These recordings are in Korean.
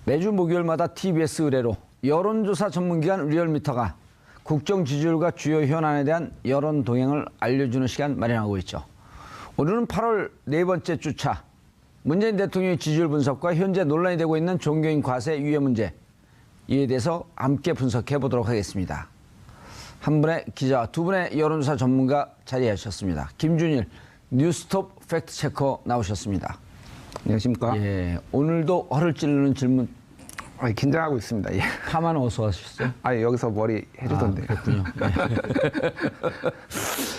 매주 목요일마다 TBS 의뢰로 여론조사 전문기관 리얼미터가 국정 지지율과 주요 현안에 대한 여론 동향을 알려주는 시간 마련하고 있죠. 오늘은 8월 네 번째 주차, 문재인 대통령의 지지율 분석과 현재 논란이 되고 있는 종교인 과세 유예 문제, 이에 대해서 함께 분석해 보도록 하겠습니다. 한 분의 기자와 두 분의 여론조사 전문가 자리하셨습니다. 김준일 뉴스톱 팩트체커 나오셨습니다. 안녕하십니까? 예, 오늘도 허를 찌르는 질문. 긴장하고 있습니다. 예. 파만 어서 하셨어요? 여기서 머리 해주던데. 그렇군요. 네.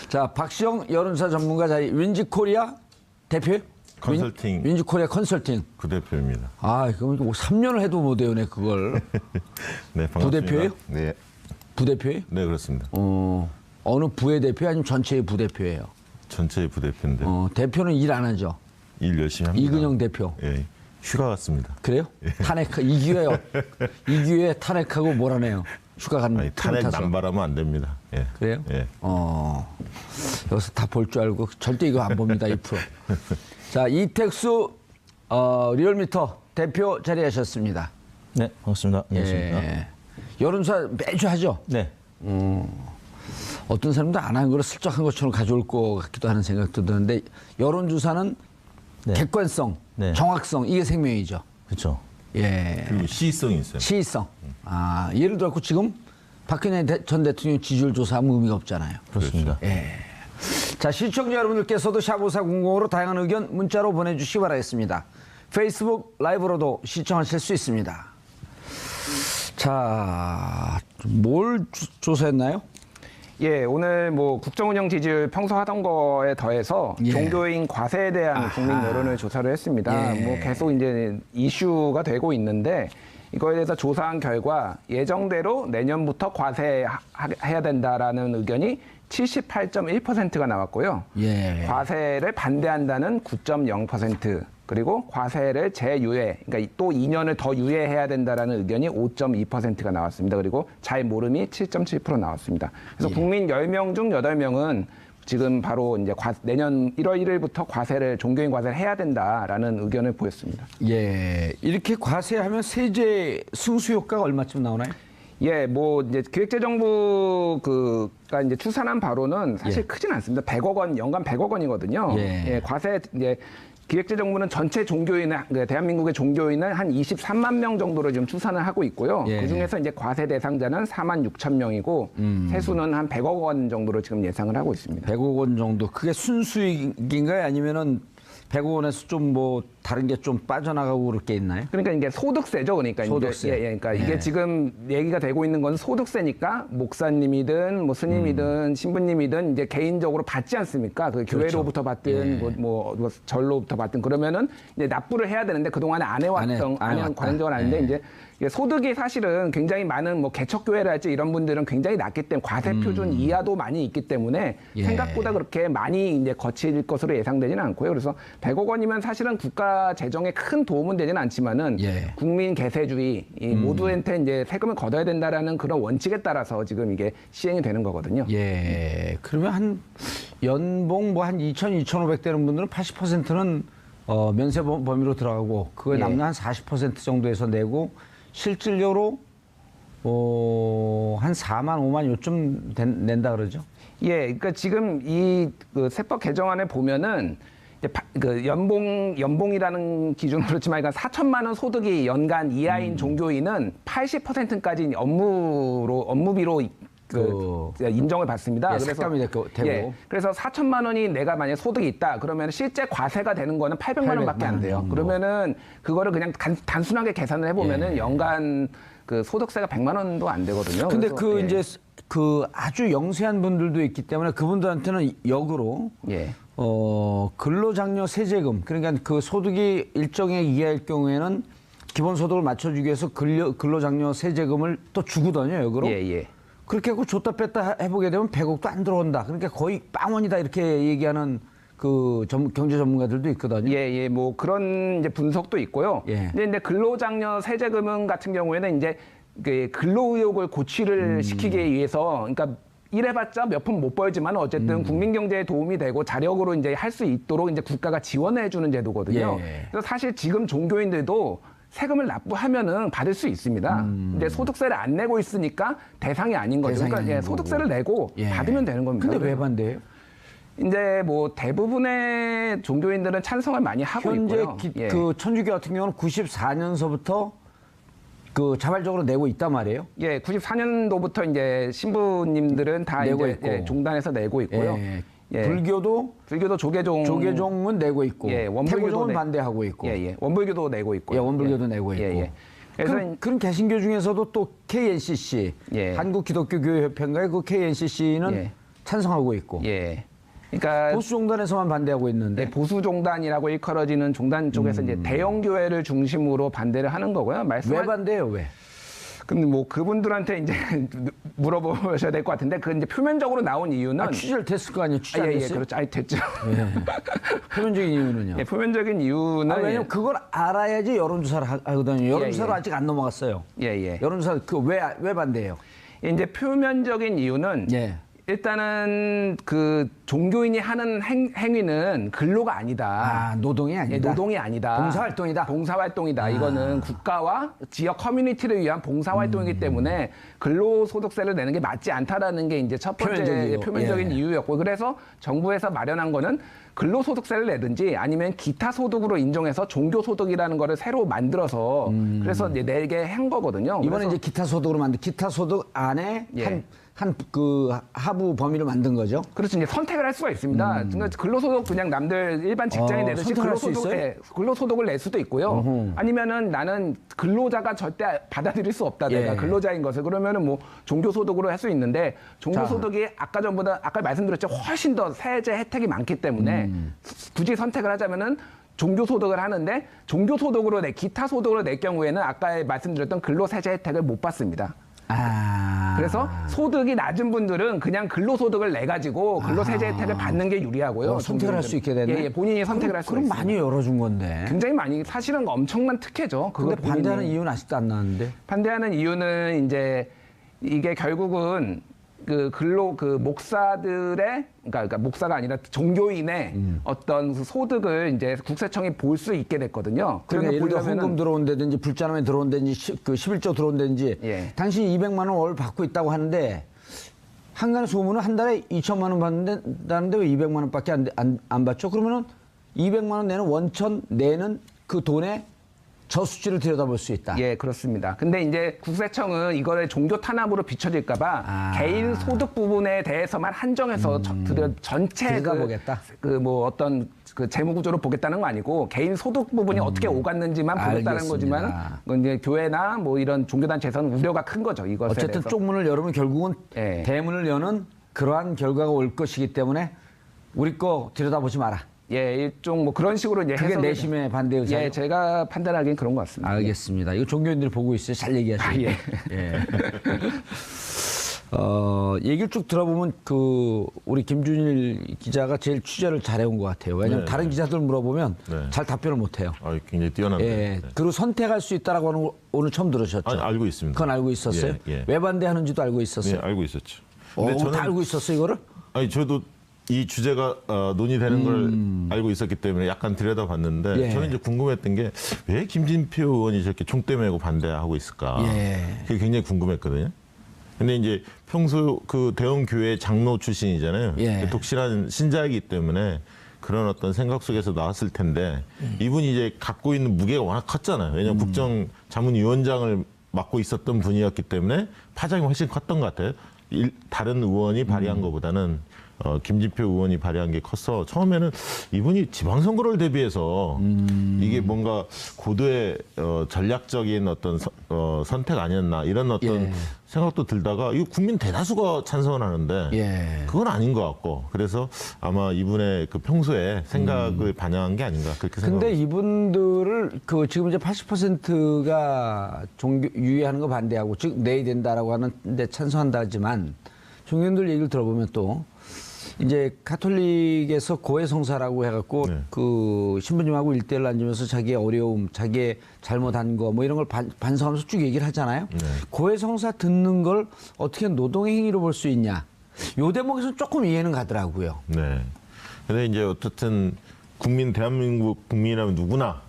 자, 박시영 여론조사 전문가 자리, 윈지코리아 대표요? 컨설팅. 윈지코리아 컨설팅. 부대표입니다. 그럼 3년을 해도 못 외우네, 그걸. 네, 반갑습니다. 부대표예요? 네. 부대표예요? 네, 그렇습니다. 어느 부의 대표 아니면 전체의 부대표예요? 전체의 부대표인데 대표는 일 안 하죠? 일 열심히 합니다. 이근영 대표. 예, 휴가 갔습니다. 그래요? 탄핵, 이 기회에 탄핵하고 몰아내요. 휴가 가는 아니, 탄핵 남발하면 안 됩니다. 예. 그래요? 예. 여기서 다 볼 줄 알고 절대 이거 안 봅니다, 이 프로. 자, 이택수 리얼미터 대표 자리하셨습니다. 네, 반갑습니다. 안녕하십니까. 예. 여론조사 매주 하죠? 네. 어떤 사람도 안 한 거를 슬쩍 한 것처럼 가져올 것 같기도 하는 생각도 드는데, 여론조사는 네. 객관성, 네. 정확성, 이게 생명이죠. 그렇죠. 예. 그리고 시의성이 있어요. 시의성. 예를 들어 지금 박근혜 전 대통령 지지율 조사하면 의미가 없잖아요. 그렇습니다. 예. 자, 시청자 여러분들께서도 샵5400으로 다양한 의견 문자로 보내주시기 바라겠습니다. 페이스북 라이브로도 시청하실 수 있습니다. 자, 뭘 조사했나요? 예, 오늘 뭐 국정운영 지지율 평소 하던 거에 더해서 예. 종교인 과세에 대한 국민 여론을 조사를 했습니다. 예. 뭐 계속 이제 이슈가 되고 있는데, 이거에 대해서 조사한 결과 예정대로 내년부터 과세해야 된다라는 의견이 78.1%가 나왔고요. 예. 과세를 반대한다는 9.0%, 그리고 과세를 재유예, 그러니까 또 2년을 더 유예해야 된다라는 의견이 5.2%가 나왔습니다. 그리고 잘 모름이 7.7% 나왔습니다. 그래서 국민 10명 중 8명은 지금 바로 이제 내년 1월 1일부터 종교인 과세를 해야 된다라는 의견을 보였습니다. 예. 이렇게 과세하면 세제 승수 효과가 얼마쯤 나오나요? 예, 뭐 이제 기획재정부가 이제 추산한 바로는 사실 크진 않습니다. 100억 원, 연간 100억 원이거든요. 예. 과세 이제 기획재정부는 전체 대한민국의 종교인은 한 23만 명 정도로 지금 추산을 하고 있고요. 예. 그 중에서 이제 과세 대상자는 4만 6천 명이고 세수는 한 100억 원 정도로 지금 예상을 하고 있습니다. 100억 원 정도. 그게 순수익인가요? 아니면은 100억 원에서 좀 뭐 다른 게 좀 빠져나가고 그럴 게 있나요? 그러니까 이게 소득세죠. 그러니까 소득세. 그러니까 이게 지금 얘기가 되고 있는 건 소득세니까 목사님이든 뭐 스님이든 신부님이든 이제 개인적으로 받지 않습니까? 그 교회로부터 받든 뭐 절로부터 받든, 그러면은 이제 납부를 해야 되는데 그동안에 안 해왔던 관행적으로 아닌데 이제 이게 소득이 사실은 굉장히 많은 뭐 개척교회랄지 이런 분들은 굉장히 낮기 때문에 과세 표준 이하도 많이 있기 때문에 생각보다 그렇게 많이 이제 거칠 것으로 예상되지는 않고요. 그래서 100억 원이면 사실은 국가 재정에 큰 도움은 되지는 않지만은 국민 개세주의 모두한테 이제 세금을 걷어야 된다라는 그런 원칙에 따라서 지금 이게 시행이 되는 거거든요. 예. 그러면 한 연봉 뭐 한 2,000, 2,500 되는 분들은 80%는 면세 범위로 들어가고 그거에 남는 한 40% 정도에서 내고 실질적으로 한 4만, 5만 요쯤 낸다 그러죠? 예, 그러니까 지금 그 세법 개정안에 보면은 이제 그 연봉이라는 기준은 그렇지만, 그러니까 4천만 원 소득이 연간 이하인 종교인은 80%까지 업무비로 인정을 받습니다. 예, 그래서 삭감이 되고. 그래서 4천만 원이 내가 만약 소득이 있다 그러면 실제 과세가 되는 거는 800만 원밖에 안 돼요. 그러면은 그거를 그냥 단순하게 계산을 해보면은 연간 그 소득세가 100만 원도 안 되거든요. 근데 그래서, 이제 그 아주 영세한 분들도 있기 때문에 그분들한테는 역으로 근로장려 세제금, 그러니까 그 소득이 일정액 이하일 경우에는 기본소득을 맞춰주기 위해서 근로장려 세제금을 또 주거든요, 역으로. 그렇게 하고 줬다 뺐다 해보게 되면 100억도 안 들어온다. 그러니까 거의 빵원이다 이렇게 얘기하는 그 경제 전문가들도 있거든요. 뭐 그런 이제 분석도 있고요. 근데 근로장려 세제금 같은 경우에는 이제 그 근로의욕을 고취를 시키기 위해서, 그러니까 일해봤자 몇 푼 못 벌지만 어쨌든 국민 경제에 도움이 되고 자력으로 이제 할 수 있도록 이제 국가가 지원해 주는 제도거든요. 그래서 사실 지금 종교인들도 세금을 납부하면은 받을 수 있습니다. 이제 소득세를 안 내고 있으니까 대상이 아닌 거죠. 대상이 그러니까 아닌 소득세를 내고 예. 받으면 되는 겁니다. 근데 왜 반대해요? 이제 뭐 대부분의 종교인들은 찬성을 많이 하고 현재 있고요. 예. 그 천주교 같은 경우는 94년서부터 그 자발적으로 내고 있단 말이에요. 예, 94년도부터 이제 신부님들은 다 내고 이제 있고. 예, 종단에서 내고 있고요. 예. 예. 불교도 조계종은 내고 있고, 예, 원불교도 태고종은 내- 반대하고 있고, 예. 원불교도 내고 있고. 예, 원불교도 내고 있고. 예. 그래서 그런 개신교 중에서도 또 KNCC, 예. 한국기독교교회협회인가요? 그 KNCC는 예. 찬성하고 있고, 예. 그러니까 보수종단에서만 반대하고 있는데, 네, 보수 종단이라고 일컬어지는 종단 쪽에서 이제 대형 교회를 중심으로 반대를 하는 거고요. 왜 반대해요? 왜? 근데 뭐 그분들한테 이제 물어보셔야 될 것 같은데 그 이제 표면적으로 나온 이유는 취재를 됐을 거 아니에요? 취재 안 예, 됐어요? 그렇죠. 됐죠. 표면적인 이유는요? 예, 표면적인 이유는 왜냐면 그걸 알아야지 여론조사를 하거든요. 여론조사로 예. 아직 안 넘어갔어요. 예. 여론조사 왜 반대해요? 이제 표면적인 이유는 예. 일단은 그 종교인이 하는 행위는 근로가 아니다. 아, 노동이 아니다. 예, 노동이 아니다. 봉사활동이다. 봉사활동이다. 이거는 국가와 지역 커뮤니티를 위한 봉사활동이기 때문에 근로소득세를 내는 게 맞지 않다라는 게 이제 첫 번째 표면적이고. 표면적인 예. 이유였고, 그래서 정부에서 마련한 거는 근로소득세를 내든지 아니면 기타 소득으로 인정해서 종교소득이라는 거를 새로 만들어서 그래서 이제 내게 한 거거든요. 이번에 그래서 이제 기타 소득으로 만든 기타 소득 안에 예. 한 그 하부 범위를 만든 거죠. 그렇죠. 이제 선택을 할 수가 있습니다. 그러니까 근로소득 그냥 남들 일반 직장에 내듯이 선택할 수 있어요? 근로소득을 낼 수도 있고요. 아니면은 나는 근로자가 절대 받아들일 수 없다. 내가 예. 근로자인 것을. 그러면은 뭐 종교소득으로 할 수 있는데 종교소득이 아까 말씀드렸죠. 훨씬 더 세제 혜택이 많기 때문에 굳이 선택을 하자면은 종교소득을 하는데 종교소득으로 기타 소득으로 낼 경우에는 아까 말씀드렸던 근로세제 혜택을 못 받습니다. 그래서 소득이 낮은 분들은 그냥 근로소득을 내 가지고 근로세제 혜택을 받는 게 유리하고요. 선택을 할 수 있게 되네. 예, 본인이 선택을 할 수 그럼 있습니다. 많이 열어준 건데. 굉장히 많이 사실은 엄청난 특혜죠. 그거 근데 반대하는 본인이. 이유는 아직도 안 나왔는데. 반대하는 이유는 이제 이게 결국은 그 목사들의 그러니까 목사가 아니라 종교인의 어떤 소득을 이제 국세청이 볼 수 있게 됐거든요. 그러니까 예를 들어 보려면은 헌금 들어온다든지 불자금에 들어온다든지 그 11조 들어온다든지 예. 당신이 200만 원 월 받고 있다고 하는데 한간의 소문은 한 달에 2천만 원 받는다는데 왜 200만 원밖에 안 받죠? 그러면은 200만 원 내는 원천 내는 그 돈에 저수지를 들여다볼 수 있다. 예, 그렇습니다. 근데 이제 국세청은 이거를 종교 탄압으로 비춰질까봐 개인 소득 부분에 대해서만 한정해서 전체 들여다보겠다. 어떤 그 재무 구조로 보겠다는 거 아니고 개인 소득 부분이 어떻게 오갔는지만 보겠다는 알겠습니다. 거지만 그건 이제 교회나 뭐 이런 종교단체에서는 우려가 큰 거죠. 이것에 어쨌든 대해서. 쪽문을 열으면 결국은 예. 대문을 여는 그러한 결과가 올 것이기 때문에 우리 거 들여다보지 마라. 예, 일종 뭐 그런 식으로 이제 그게 해석이- 내심의 반대 의사죠. 예, 제가 판단하기엔 그런 것 같습니다. 알겠습니다. 이거 종교인들이 보고 있어요. 잘 얘기하시죠. 예. 얘기를 쭉 들어보면 우리 김준일 기자가 제일 취재를 잘해온 것 같아요. 왜냐하면 네, 다른 기자들 물어보면 네. 잘 답변을 못해요. 굉장히 뛰어난데. 예. 네. 그리고 선택할 수 있다라고 하는 거 오늘 처음 들으셨죠? 아니, 알고 있습니다. 그건 알고 있었어요? 예, 예. 왜 반대하는지도 알고 네, 있었어요? 알고 있었죠. 다 알고 있었어 이거를? 저도 이 주제가 논의되는 걸 알고 있었기 때문에 약간 들여다봤는데 예. 저는 이제 궁금했던 게 왜 김진표 의원이 저렇게 총대 메고 반대하고 있을까? 예. 그게 굉장히 궁금했거든요. 근데 이제 평소 그 대형 교회 장로 출신이잖아요. 예. 독실한 신자이기 때문에 그런 어떤 생각 속에서 나왔을 텐데 이분이 이제 갖고 있는 무게가 워낙 컸잖아요. 왜냐하면 국정자문위원장을 맡고 있었던 분이었기 때문에 파장이 훨씬 컸던 것 같아요. 다른 의원이 발의한 것보다는 김진표 의원이 발의한 게 컸어. 처음에는 이분이 지방선거를 대비해서 이게 뭔가 고도의 전략적인 어떤 선택 아니었나 이런 어떤 예. 생각도 들다가 이거 국민 대다수가 찬성을 하는데 예. 그건 아닌 것 같고 그래서 아마 이분의 그 평소에 생각을 반영한 게 아닌가 그렇게 생각합니다. 근데 이분들을 지금 이제 80%가 종교 유예하는 거 반대하고 즉 내야 된다라고 하는데 찬성한다지만 종교인들 얘기를 들어보면 또 이제 가톨릭에서 고해성사라고 해갖고 네. 그 신부님하고 일대일 앉으면서 자기의 어려움, 자기의 잘못한 거 뭐 이런 걸 반성하면서 쭉 얘기를 하잖아요. 네. 고해성사 듣는 걸 어떻게 노동의 행위로 볼 수 있냐? 요 대목에서 조금 이해는 가더라고요. 네. 근데 이제 어쨌든 대한민국 국민이라면 누구나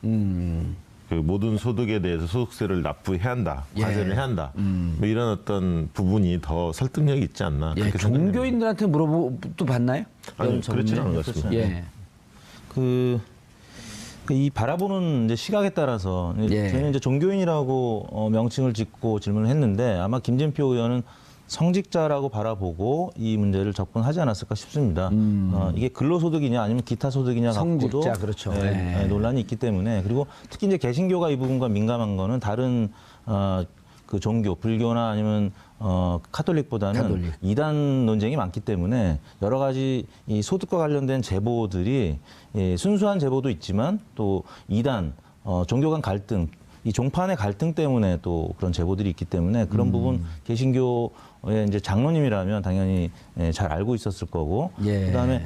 그 모든 소득에 대해서 소득세를 납부해야 한다, 예. 과세를 해야 한다. 뭐 이런 어떤 부분이 더 설득력이 있지 않나. 예, 그렇게 생각합니다. 종교인들한테 물어보도 봤나요? 아니, 여론 그렇지는 설문에? 않은 것 같습니다. 예. 이 바라보는 이제 시각에 따라서 예. 저희는 이제 종교인이라고 명칭을 짓고 질문을 했는데 아마 김진표 의원은 성직자라고 바라보고 이 문제를 접근하지 않았을까 싶습니다. 이게 근로소득이냐 아니면 기타 소득이냐 갖고도 성직자, 그렇죠. 예, 예. 논란이 있기 때문에 그리고 특히 이제 개신교가 이 부분과 민감한 거는 다른 그 종교, 불교나 아니면 카톨릭보다는 카톨릭. 이단 논쟁이 많기 때문에 여러 가지 이 소득과 관련된 제보들이 순수한 제보도 있지만 또 이단, 종교 간 갈등, 이 종판의 갈등 때문에 또 그런 제보들이 있기 때문에 그런 부분 개신교의 이제 장로님이라면 당연히 잘 알고 있었을 거고 예. 그다음에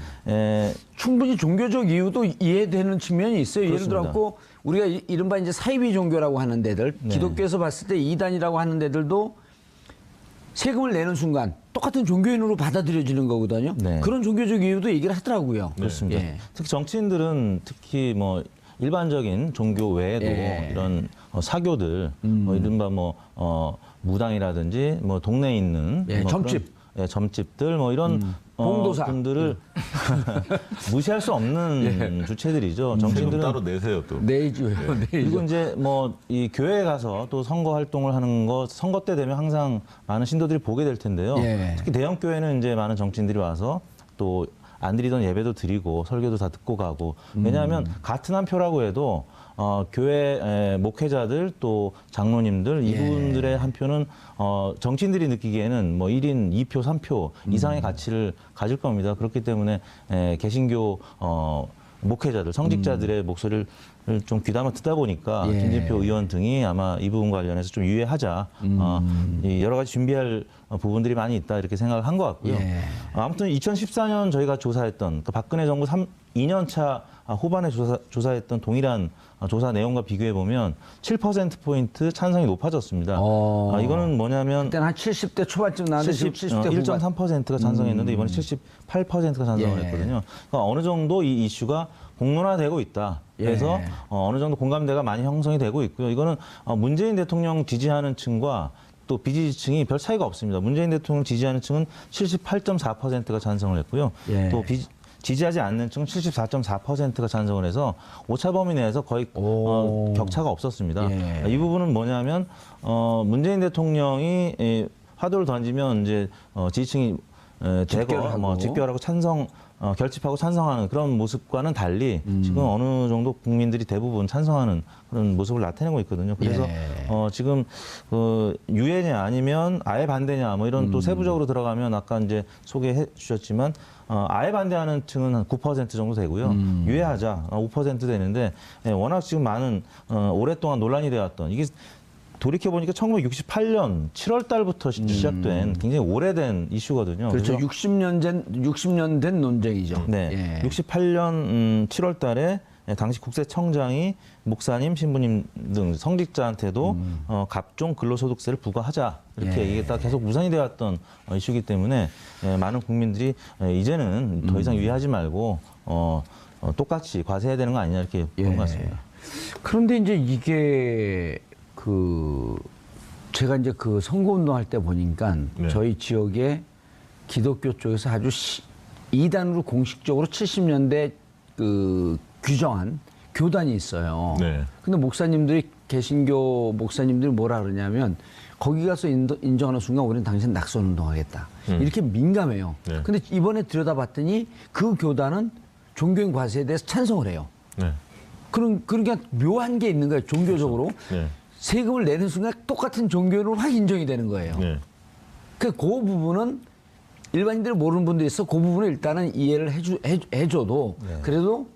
충분히 종교적 이유도 이해되는 측면이 있어요. 그렇습니다. 예를 들어 우리가 이른바 이제 사이비 종교라고 하는 데들, 네. 기독교에서 봤을 때 이단이라고 하는 데들도 세금을 내는 순간 똑같은 종교인으로 받아들여지는 거거든요. 네. 그런 종교적 이유도 얘기를 하더라고요. 그렇습니다. 예. 특히 정치인들은 특히 뭐 일반적인 종교 외에도 예. 이런 사교들, 뭐 이른바 무당이라든지 뭐 동네에 있는 예, 뭐 점집. 그런, 예, 점집들 뭐 이런 봉도사. 분들을 무시할 수 없는 주체들이죠. 세금 정치인들은 따로 내세요 또. 내지요. 그리고 이제 뭐 이 교회에 가서 또 선거 활동을 하는 거 선거 때 되면 항상 많은 신도들이 보게 될 텐데요. 예. 특히 대형 교회는 이제 많은 정치인들이 와서 또 안 드리던 예배도 드리고 설교도 다 듣고 가고 왜냐하면 같은 한 표라고 해도 교회 목회자들 또 장로님들 이분들의 한 표는 정치인들이 느끼기에는 뭐 1인 2표, 3표 이상의 가치를 가질 겁니다. 그렇기 때문에 개신교 목회자들, 성직자들의 목소리를 좀 귀담아 듣다 보니까 예. 김진표 의원 등이 아마 이 부분 관련해서 좀 유예하자. 이 여러 가지 준비할 부분들이 많이 있다 이렇게 생각을 한 것 같고요. 예. 아무튼 2014년 저희가 조사했던 그 박근혜 정부 2년 차 후반에 조사했던 동일한 조사 내용과 비교해 보면 7%포인트 찬성이 높아졌습니다. 이거는 뭐냐면 그때는 한 70대 초반쯤 나왔는데 70대 후반. 1.3%가 찬성했는데 이번에 78%가 찬성을 예. 했거든요. 그러니까 어느 정도 이 이슈가 공론화되고 있다. 그래서 예. 어느 정도 공감대가 많이 형성이 되고 있고요. 이거는 문재인 대통령 지지하는 층과 또 비지지층이 별 차이가 없습니다. 문재인 대통령 지지하는 층은 78.4%가 찬성을 했고요. 예. 또 지지하지 않는 층은 74.4%가 찬성을 해서 오차 범위 내에서 거의 격차가 없었습니다. 예. 이 부분은 뭐냐면 문재인 대통령이 화두를 던지면 이제 지지층이 집결하고. 집결하고 찬성 결집하고 찬성하는 그런 모습과는 달리 지금 어느 정도 국민들이 대부분 찬성하는 그런 모습을 나타내고 있거든요. 그래서 예. 지금 유예냐 아니면 아예 반대냐 뭐 이런 또 세부적으로 들어가면 아까 이제 소개해 주셨지만 아예 반대하는 층은 한 9% 정도 되고요. 유예하자 5% 되는데 워낙 지금 많은 오랫동안 논란이 되었던 이게 돌이켜보니까 1968년 7월 달부터 시작된 굉장히 오래된 이슈거든요. 그렇죠. 그래서 60년 된 논쟁이죠. 네, 예. 68년 7월 달에 당시 국세청장이 목사님, 신부님 등 성직자한테도 갑종 근로소득세를 부과하자 이렇게 예. 이게 딱 계속 무산이 되었던 이슈이기 때문에 많은 국민들이 이제는 더 이상 유예하지 말고 똑같이 과세해야 되는 거 아니냐 이렇게 본 것 같습니다. 그런데 이제 이게 제가 이제 그 선거운동할 때 보니까 네. 저희 지역에 기독교 쪽에서 아주 이단으로 공식적으로 70년대 규정한 교단이 있어요. 네. 근데 목사님들이 개신교 목사님들이 뭐라 그러냐면 거기 가서 인정하는 순간 우리는 당신 낙선 운동하겠다. 이렇게 민감해요. 네. 근데 이번에 들여다봤더니 그 교단은 종교인 과세에 대해서 찬성을 해요. 네. 그러니까 묘한 게 있는 거예요. 종교적으로. 네. 세금을 내는 순간 똑같은 종교로 확 인정이 되는 거예요. 네. 그 부분은 일반인들이 모르는 분도 있어. 그 부분을 일단은 이해를 해줘도 그래도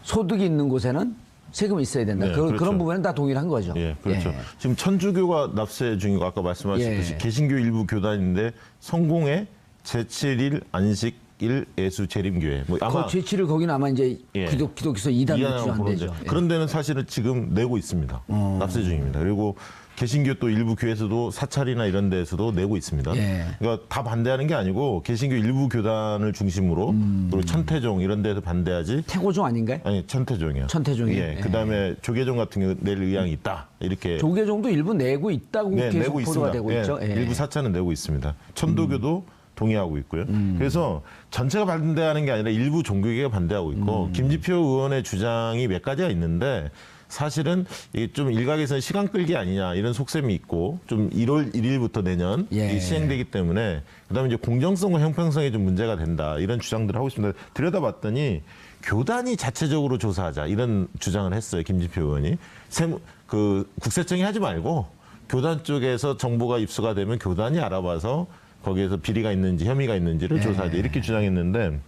소득이 있는 곳에는 세금이 있어야 된다. 네, 그런 그렇죠. 부분은 다 동일한 거죠. 예, 그렇죠. 예. 지금 천주교가 납세 중이고 아까 말씀하셨듯이 예. 개신교 일부 교단인데 성공회 제7일 안식 제1 예수 재림교회. 뭐 아마 그 제7일 거기는 아마 이제 예. 기독교에서 이단으로 이단하고 주장되죠. 그런데 그런 데는 사실은 지금 내고 있습니다. 납세 중입니다. 그리고 개신교 또 일부 교회에서도 사찰이나 이런 데에서도 내고 있습니다. 예. 그러니까 다 반대하는 게 아니고 개신교 일부 교단을 중심으로 그리고 천태종 이런 데서 반대하지. 태고종 아닌가요? 아니 천태종이요. 천태종이요? 예. 예. 그다음에 조계종 같은 경우 낼 의향이 있다. 이렇게 조계종도 일부 내고 있다고 네, 계속 내고 보도가 있습니다. 되고 예, 있죠. 예. 일부 사찰은 내고 있습니다. 천도교도 동의하고 있고요. 그래서 전체가 반대하는 게 아니라 일부 종교계가 반대하고 있고 김지표 의원의 주장이 몇 가지가 있는데 사실은 이게 좀 일각에서는 시간 끌기 아니냐 이런 속셈이 있고 좀 1월 1일부터 내년 예. 이게 시행되기 때문에 그다음에 이제 공정성과 형평성이 좀 문제가 된다 이런 주장들을 하고 있습니다. 들여다봤더니 교단이 자체적으로 조사하자 이런 주장을 했어요. 김지표 의원이 국세청이 하지 말고 교단 쪽에서 정보가 입수가 되면 교단이 알아봐서 거기에서 비리가 있는지 혐의가 있는지를 조사하자 이렇게 주장했는데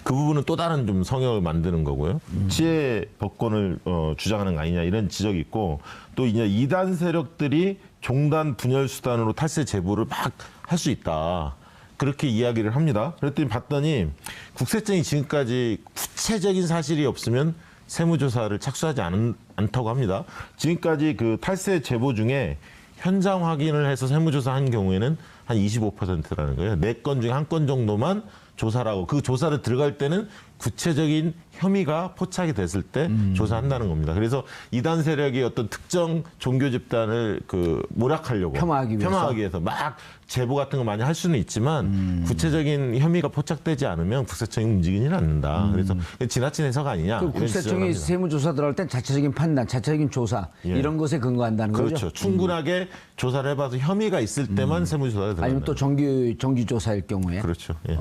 그 부분은 또 다른 좀 성역을 만드는 거고요. 치해 법권을 주장하는 거 아니냐 이런 지적이 있고 또 이제 이단 세력들이 종단 분열 수단으로 탈세 제보를 막 할 수 있다. 그렇게 이야기를 합니다. 그랬더니 봤더니 국세청이 지금까지 구체적인 사실이 없으면 세무조사를 착수하지 않다고 합니다. 지금까지 그 탈세 제보 중에 현장 확인을 해서 세무조사한 경우에는 한 25%라는 거예요. 4건 중에 1건 정도만 조사를 하고 그 조사를 들어갈 때는 구체적인 혐의가 포착이 됐을 때 조사한다는 겁니다. 그래서 이단 세력이 어떤 특정 종교 집단을 모략하려고 폄하하기 위해서 막 제보 같은 거 많이 할 수는 있지만 구체적인 혐의가 포착되지 않으면 국세청이 움직이지는 않는다. 그래서 지나친 해석 아니냐. 그 국세청이 세무조사 들어갈 땐 자체적인 판단, 자체적인 조사 예. 이런 것에 근거한다는 그렇죠. 거죠. 충분하게 조사를 해봐서 혐의가 있을 때만 세무조사가 들어간다. 아니면 또 정기조사일 경우에. 그렇죠. 예.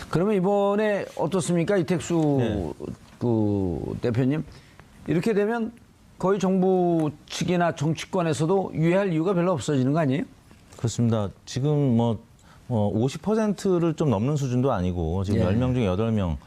그러면 이번에 어떻습니까? 이택수 네. 그 대표님. 이렇게 되면 거의 정부 측이나 정치권에서도 유예할 이유가 별로 없어지는 거 아니에요? 그렇습니다. 지금 50%를 좀 넘는 수준도 아니고 지금 예. 10명 중에 8명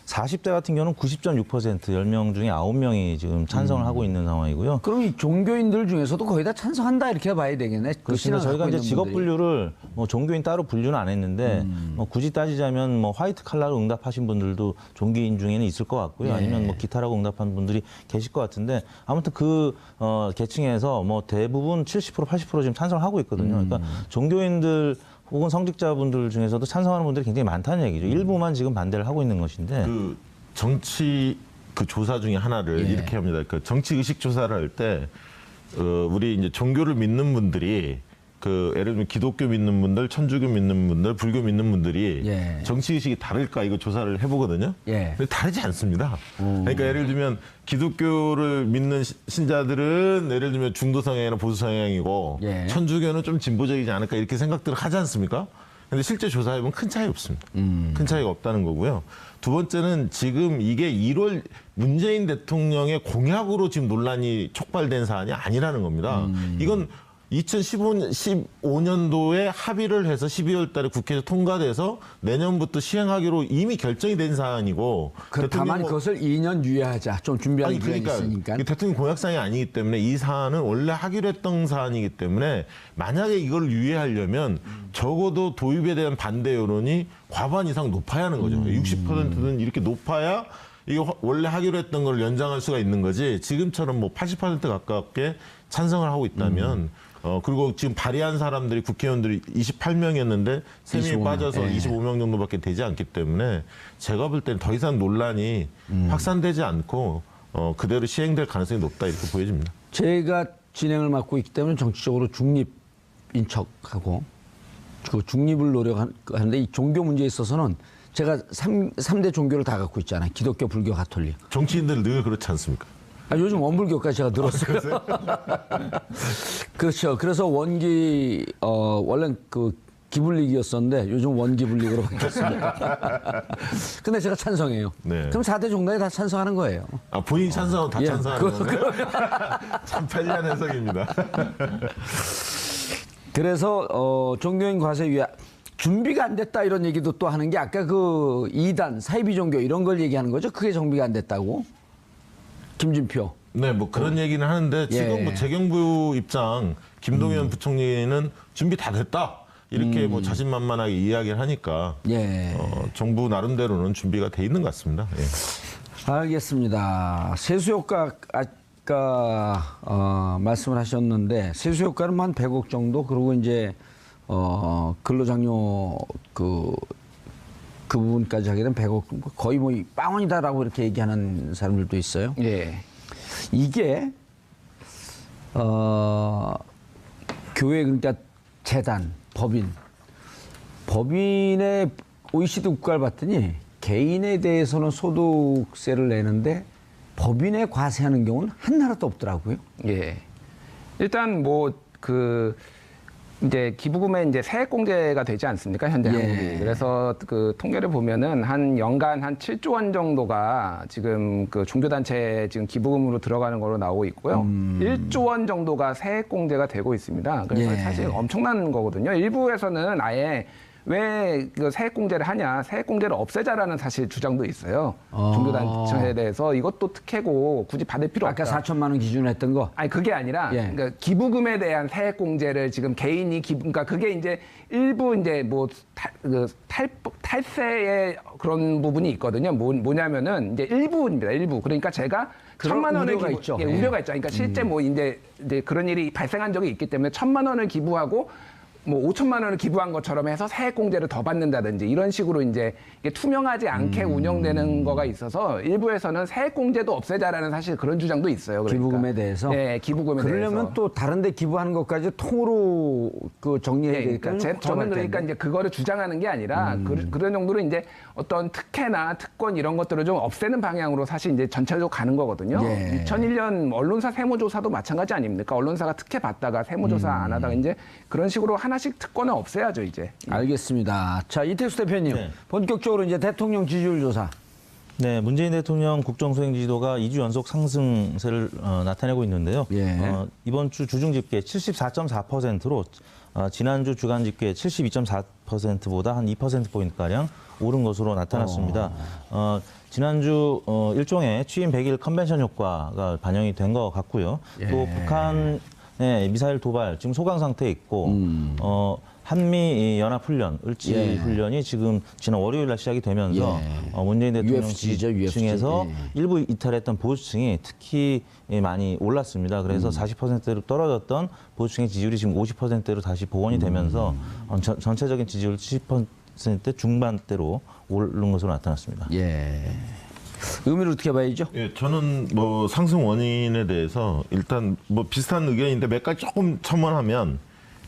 40대 같은 경우는 90.6% 10명 중에 9명이 지금 찬성을 하고 있는 상황이고요. 그럼 이 종교인들 중에서도 거의 다 찬성한다 이렇게 봐야 되겠네. 그 그렇습니다. 신앙을 저희가 갖고 이제 있는 직업 분들이. 분류를 종교인 따로 분류는 안 했는데 굳이 따지자면 화이트 칼라로 응답하신 분들도 종교인 중에는 있을 것 같고요. 예. 아니면 기타라고 응답한 분들이 계실 것 같은데 아무튼 그 계층에서 대부분 70% 80% 지금 찬성을 하고 있거든요. 그러니까 종교인들 혹은 성직자분들 중에서도 찬성하는 분들이 굉장히 많다는 얘기죠. 일부만 지금 반대를 하고 있는 것인데. 그 정치 조사 중에 하나를 예. 이렇게 합니다. 그 정치 의식 조사를 할 때 우리 이제 종교를 믿는 분들이 예를 들면 기독교 믿는 분들, 천주교 믿는 분들, 불교 믿는 분들이 예. 정치 의식이 다를까 이거 조사를 해보거든요. 예. 근데 다르지 않습니다. 그러니까 예를 들면 기독교를 믿는 신자들은 예를 들면 중도 성향이나 보수 성향이고 예. 천주교는 좀 진보적이지 않을까 이렇게 생각들을 하지 않습니까? 근데 실제 조사해보면 큰 차이 없습니다. 큰 차이가 없다는 거고요. 두 번째는 지금 이게 1월 문재인 대통령의 공약으로 지금 논란이 촉발된 사안이 아니라는 겁니다. 이건 2015년도에 합의를 해서 12월 달에 국회에서 통과돼서 내년부터 시행하기로 이미 결정이 된 사안이고 다만 그것을 2년 유예하자. 좀 준비할 기간이 있으니까. 이게 대통령 공약사항이 아니기 때문에 이 사안은 원래 하기로 했던 사안이기 때문에 만약에 이걸 유예하려면 적어도 도입에 대한 반대 여론이 과반 이상 높아야 하는 거죠. 60%는 이렇게 높아야 이게 원래 하기로 했던 걸 연장할 수가 있는 거지 지금처럼 80% 가깝게 찬성을 하고 있다면 그리고 지금 발의한 사람들이 국회의원들이 28명이었는데 3명이 25명. 빠져서 예. 25명 정도밖에 되지 않기 때문에 제가 볼 때는 더 이상 논란이 확산되지 않고 그대로 시행될 가능성이 높다 이렇게 보여집니다. 제가 진행을 맡고 있기 때문에 정치적으로 중립인 척하고 그 중립을 노력하는데 이 종교 문제에 있어서는 제가 3대 종교를 다 갖고 있잖아요. 기독교, 불교, 가톨릭. 정치인들 늘 그렇지 않습니까? 요즘 원불교까지 제가 늘었어요. 그렇죠. 그래서 원기 원래 그 기불릭이었었는데 요즘 원기불릭으로 바뀌었습니다. 근데 제가 찬성해요. 네. 그럼 4대 종단이 다 찬성하는 거예요. 본인이 찬성하고 다 예, 찬성하는 건가요? 참 편리한 해석입니다. 그래서 종교인 과세 유예 준비가 안 됐다 이런 얘기도 또 하는 게 아까 그 이단 사이비 종교 이런 걸 얘기하는 거죠. 그게 정비가 안 됐다고. 김진표. 네, 그런 얘기는 하는데 지금 예. 재경부 입장 김동연 부총리는 준비 다 됐다. 이렇게 뭐 자신만만하게 이야기를 하니까 예. 정부 나름대로는 준비가 돼 있는 것 같습니다. 예. 알겠습니다. 세수 효과 아까 말씀을 하셨는데 세수 효과는 한 100억 정도 그리고 이제 근로장려 그 부분까지 하게 되면 100억 거의 뭐 빵원이다라고 이렇게 얘기하는 사람들도 있어요. 예. 이게 교회 그러니까 재단, 법인의 OECD 국가를 봤더니 개인에 대해서는 소득세를 내는데 법인에 과세하는 경우는 한 나라도 없더라고요. 예. 일단 이제 기부금에 이제 세액공제가 되지 않습니까? 현재 예. 한국이. 그래서 그 통계를 보면은 한 연간 한 7조 원 정도가 지금 그 종교단체에 지금 기부금으로 들어가는 걸로 나오고 있고요. 1조 원 정도가 세액공제가 되고 있습니다. 그래서 예. 사실 엄청난 거거든요. 일부에서는 아예 왜 그 세액공제를 하냐, 세액공제를 없애자라는 사실 주장도 있어요. 종교단체에 대해서 이것도 특혜고 굳이 받을 필요 아까 없다. 4천만 원 기준으로 했던 거. 아니 그게 아니라 예. 그러니까 기부금에 대한 세액공제를 지금 개인이 그러니까 그게 이제 일부 이제 뭐 탈세의 그런 부분이 있거든요. 뭐냐면은 이제 일부입니다. 일부. 그러니까 제가 그런 1,000만 원을 우려가 있죠. 예, 예. 우려가 있죠. 그러니까 실제 뭐 이제 그런 일이 발생한 적이 있기 때문에 1,000만 원을 기부하고 뭐 5천만 원을 기부한 것처럼 해서 세액공제를 더 받는다든지 이런 식으로 이제 이게 투명하지 않게 운영되는 거가 있어서 일부에서는 세액공제도 없애자라는 사실 그런 주장도 있어요. 그러니까. 기부금에 대해서. 네, 기부금에 그러려면 대해서. 또 다른데 기부하는 것까지 통으로 그 정리해야 네, 되니까 그러니까 저는 그러니까 이제 그거를 주장하는 게 아니라 그런 정도로 이제 어떤 특혜나 특권 이런 것들을 좀 없애는 방향으로 사실 이제 전체적으로 가는 거거든요. 예. 2001년 언론사 세무조사도 마찬가지 아닙니까? 언론사가 특혜 받다가 세무조사 안 하다가 이제 그런 식으로 하나씩 특권을 없애야죠 이제. 알겠습니다. 자, 이택수 대표님. 네. 본격적으로 이제 대통령 지지율 조사. 네, 문재인 대통령 국정수행 지지도가 2주 연속 상승세를 나타내고 있는데요. 예. 이번 주 주중 집계 74.4%로 지난주 주간 집계 72.4%보다 한 2%포인트가량 오른 것으로 나타났습니다. 지난주 일종의 취임 100일 컨벤션 효과가 반영이 된 것 같고요. 또 북한의 미사일 도발 지금 소강 상태에 있고 한미 연합훈련, 을지훈련이 지금 지난 월요일 날 시작이 되면서 문재인 대통령 UFC죠, 지지층에서 UFC. 일부 이탈했던 보수층이 특히 많이 올랐습니다. 그래서 40%로 떨어졌던 보수층의 지지율이 지금 50%로 다시 복원이 되면서 전체적인 지지율 70% 중반대로 오른 것으로 나타났습니다. 예. 의미를 어떻게 봐야죠? 예, 저는 뭐 상승 원인에 대해서 일단 뭐 비슷한 의견인데 몇 가지 조금 첨언하면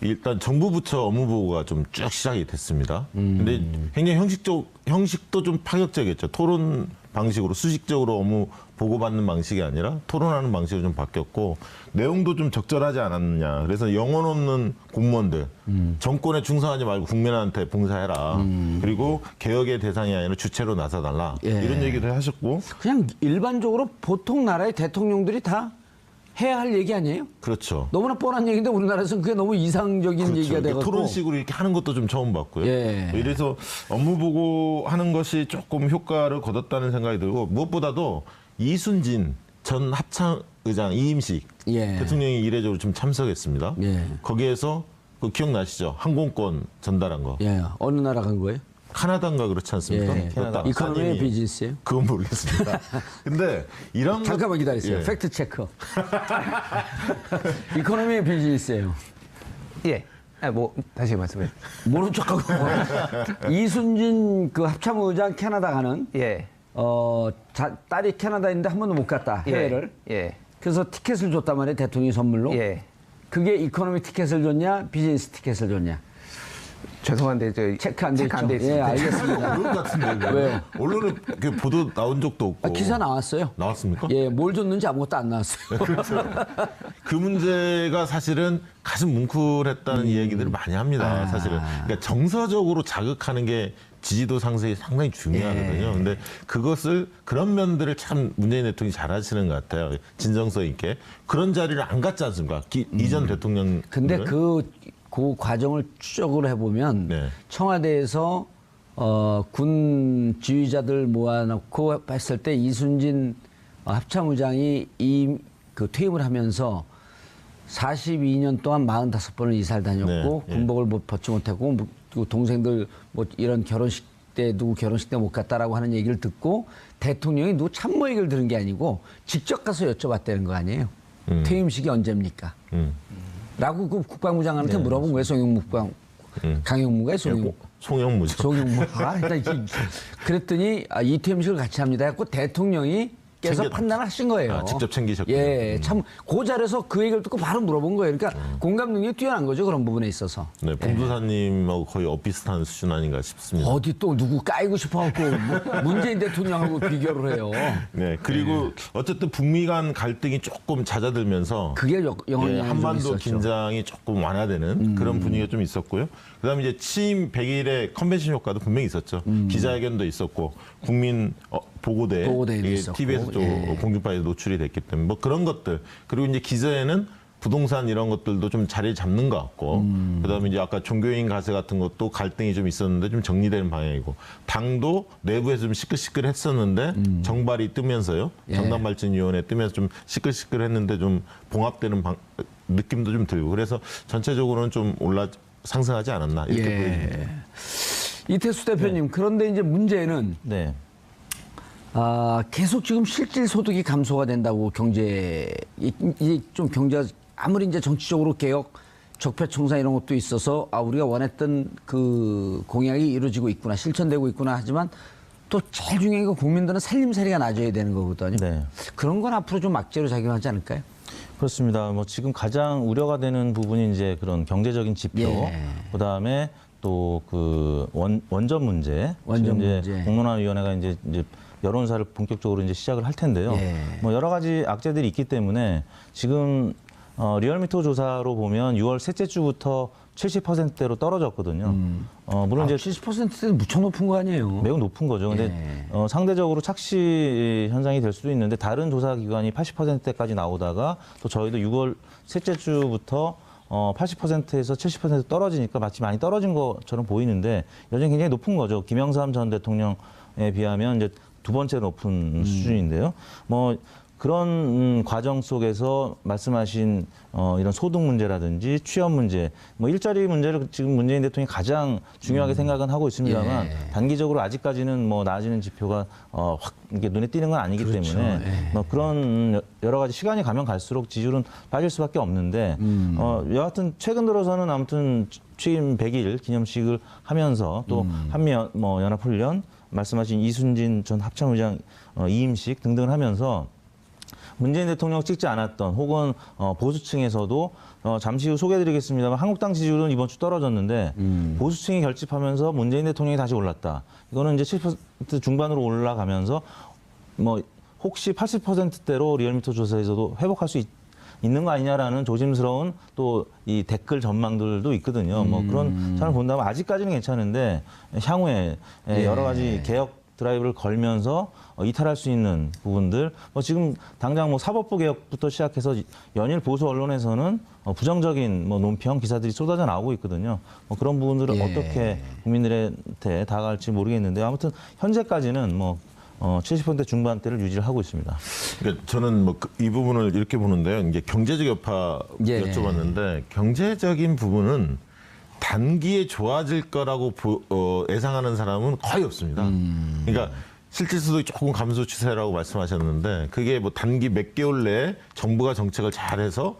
일단 정부 부처 업무 보고가 좀 쭉 시작이 됐습니다. 근데 굉장히 형식도 좀 파격적이었죠. 토론 방식으로 수직적으로 업무 보고받는 방식이 아니라 토론하는 방식으로 좀 바뀌었고 내용도 좀 적절하지 않았느냐. 그래서 영혼 없는 공무원들 정권에 충성하지 말고 국민한테 봉사해라. 그리고 개혁의 대상이 아니라 주체로 나서달라. 예. 이런 얘기를 하셨고 그냥 일반적으로 보통 나라의 대통령들이 다 해야 할 얘기 아니에요? 그렇죠. 너무나 뻔한 얘기인데 우리나라에서는 그게 너무 이상적인 그렇죠. 얘기가 이렇게 돼가지고 토론식으로 이렇게 하는 것도 좀 처음 봤고요. 예. 이래서 업무 보고하는 것이 조금 효과를 거뒀다는 생각이 들고 무엇보다도 이순진 전 합참의장 이임식 예. 대통령이 이례적으로 좀 참석했습니다. 예. 거기에서 그 기억나시죠? 항공권 전달한 거. 예. 어느 나라 간 거예요? 카나다인가 그렇지 않습니까? 예. 그것도 이코노미의 따님이- 비즈니스예요? 그건 모르겠습니다. 근데 이런 잠깐만 기다리세요. 예. 팩트 체크. 이코노미의 비즈니스예요. 예. 뭐 다시 말씀해. 모른 척하고 이순진 그 합참의장 캐나다 가는 예. 딸이 캐나다인데 한 번도 못 갔다 해외를. 예. 그래서 티켓을 줬단 말이에요. 대통령이 선물로. 예. 그게 이코노미 티켓을 줬냐, 비즈니스 티켓을 줬냐. 죄송한데 저 체크 안 돼 있죠. 예, 있습니다. 알겠습니다. 그런 것 같은데. 왜요? 언론에 그 보도 나온 적도 없고. 아, 기사 나왔어요. 나왔습니까? 예, 뭘 줬는지 아무것도 안 나왔어요. 그 문제가 사실은 가슴 뭉클했다는 이야기들을 많이 합니다. 사실은. 그러니까 정서적으로 자극하는 게 지지도 상승이 상당히 중요하거든요. 근데 그것을 그런 면들을 참 문재인 대통령이 잘하시는 것 같아요. 진정성 있게. 그런 자리를 안 갔지 않습니까? 이전 대통령. 근데 그 과정을 추적을 해보면 네. 청와대에서 군 지휘자들 모아놓고 했을 때 이순진 합참의장이 그 퇴임을 하면서 42년 동안 45번을 이사를 다녔고 네, 예. 군복을 벗지 못하고 뭐 동생들 뭐 이런 결혼식 때 누구 결혼식 때 못 갔다라고 하는 얘기를 듣고 대통령이 누구 참모 얘기를 들은 게 아니고 직접 가서 여쭤봤다는 거 아니에요. 퇴임식이 언제입니까? 라고 그 국방부 장관한테 물어본 거예요. 송영무 국방 강영무가 송영무. 송영무죠. 송영무. 그랬더니 이 퇴임식을 같이 합니다. 했고 대통령이 께서 판단하신 거예요. 아, 직접 챙기셨군요. 예, 참 그 자리에서 그 얘기를 듣고 바로 물어본 거예요. 그러니까 공감 능력이 뛰어난 거죠. 그런 부분에 있어서. 네, 봉도사님하고 거의 엇비슷한 수준 아닌가 싶습니다. 어디 또 누구 까이고 싶어갖고 문재인 대통령하고 비교를 해요. 네, 그리고 어쨌든 북미 간 갈등이 조금 잦아들면서 그게 영향이 좀 한반도 있었죠. 긴장이 조금 완화되는 그런 분위기가 좀 있었고요. 그다음에 이제 취임 100일의 컨벤션 효과도 분명히 있었죠. 기자회견도 있었고 국민 보고대도 보고대회도 있었고. TV에서 또 예. 공중파에 노출이 됐기 때문에 뭐 그런 것들 그리고 이제 기자회는 부동산 이런 것들도 좀 자리 잡는 것 같고 그다음에 이제 아까 종교인 가세 같은 것도 갈등이 좀 있었는데 좀 정리되는 방향이고 당도 내부에서 좀 시끌시끌했었는데 정발이 뜨면서요 예. 정당발전위원회 뜨면서 좀 시끌시끌했는데 좀 봉합되는 느낌도 좀 들고 그래서 전체적으로는 좀 상승하지 않았나 이렇게 보입니다. 이태수 대표님 그런데 이제 문제는 네. 계속 지금 실질 소득이 감소가 된다고 좀 경제가 아무리 이제 정치적으로 개혁, 적폐청산 이런 것도 있어서 우리가 원했던 그 공약이 이루어지고 있구나, 실천되고 있구나 하지만 또 제일 중요한 건 국민들은 살림살이가 낮아야 되는 거거든요. 네. 그런 건 앞으로 좀 막제로 작용하지 않을까요? 그렇습니다. 뭐 지금 가장 우려가 되는 부분이 이제 그런 경제적인 지표, 예. 그다음에 또 그 원전 문제, 원전 지금 문제. 이제 공론화위원회가 이제 여론사를 본격적으로 이제 시작을 할 텐데요. 예. 뭐 여러 가지 악재들이 있기 때문에 지금 리얼미터 조사로 보면 6월 셋째 주부터 70%대로 떨어졌거든요. 물론 이제 70%는 무척 높은 거 아니에요? 매우 높은 거죠. 근데 예. 상대적으로 착시 현상이 될 수도 있는데 다른 조사 기관이 80%대까지 나오다가 또 저희도 6월 셋째 주부터 80%에서 70% 떨어지니까 마치 많이 떨어진 것처럼 보이는데 여전히 굉장히 높은 거죠. 김영삼 전 대통령에 비하면 이제 두 번째 높은 수준인데요. 뭐 그런 과정 속에서 말씀하신 이런 소득 문제라든지 취업 문제, 뭐 일자리 문제를 지금 문재인 대통령이 가장 중요하게 생각은 하고 있습니다만 예. 단기적으로 아직까지는 뭐 나아지는 지표가 확 이게 눈에 띄는 건 아니기 그렇죠. 때문에 예. 뭐 그런 여러 가지 시간이 가면 갈수록 지지율은 빠질 수밖에 없는데 여하튼 최근 들어서는 아무튼 취임 100일 기념식을 하면서 또 한미 뭐 연합훈련 말씀하신 이순진 전 합참의장 이임식 등등을 하면서 문재인 대통령 찍지 않았던 혹은 보수층에서도 잠시 후 소개해드리겠습니다만 한국당 지지율은 이번 주 떨어졌는데 보수층이 결집하면서 문재인 대통령이 다시 올랐다. 이거는 이제 7% 중반으로 올라가면서 뭐 혹시 80%대로 리얼미터 조사에서도 회복할 수 있는 거 아니냐라는 조심스러운 또 이 댓글 전망들도 있거든요. 뭐 그런 상황을 본다면 아직까지는 괜찮은데 향후에 여러 가지 개혁 드라이브를 걸면서 이탈할 수 있는 부분들, 뭐 지금 당장 뭐 사법부 개혁부터 시작해서 연일 보수 언론에서는 부정적인 뭐 논평 기사들이 쏟아져 나오고 있거든요. 뭐 그런 부분들을 예. 어떻게 국민들한테 다가갈지 모르겠는데 아무튼 현재까지는 뭐 70% 중반대를 유지를 하고 있습니다. 그러니까 저는 뭐 이 부분을 이렇게 보는데요. 이제 경제적 여파 예. 여쭤봤는데 경제적인 부분은 단기에 좋아질 거라고 예상하는 사람은 거의 없습니다. 그러니까 실질 소득이 조금 감소 추세라고 말씀하셨는데 그게 뭐 단기 몇 개월 내에 정부가 정책을 잘해서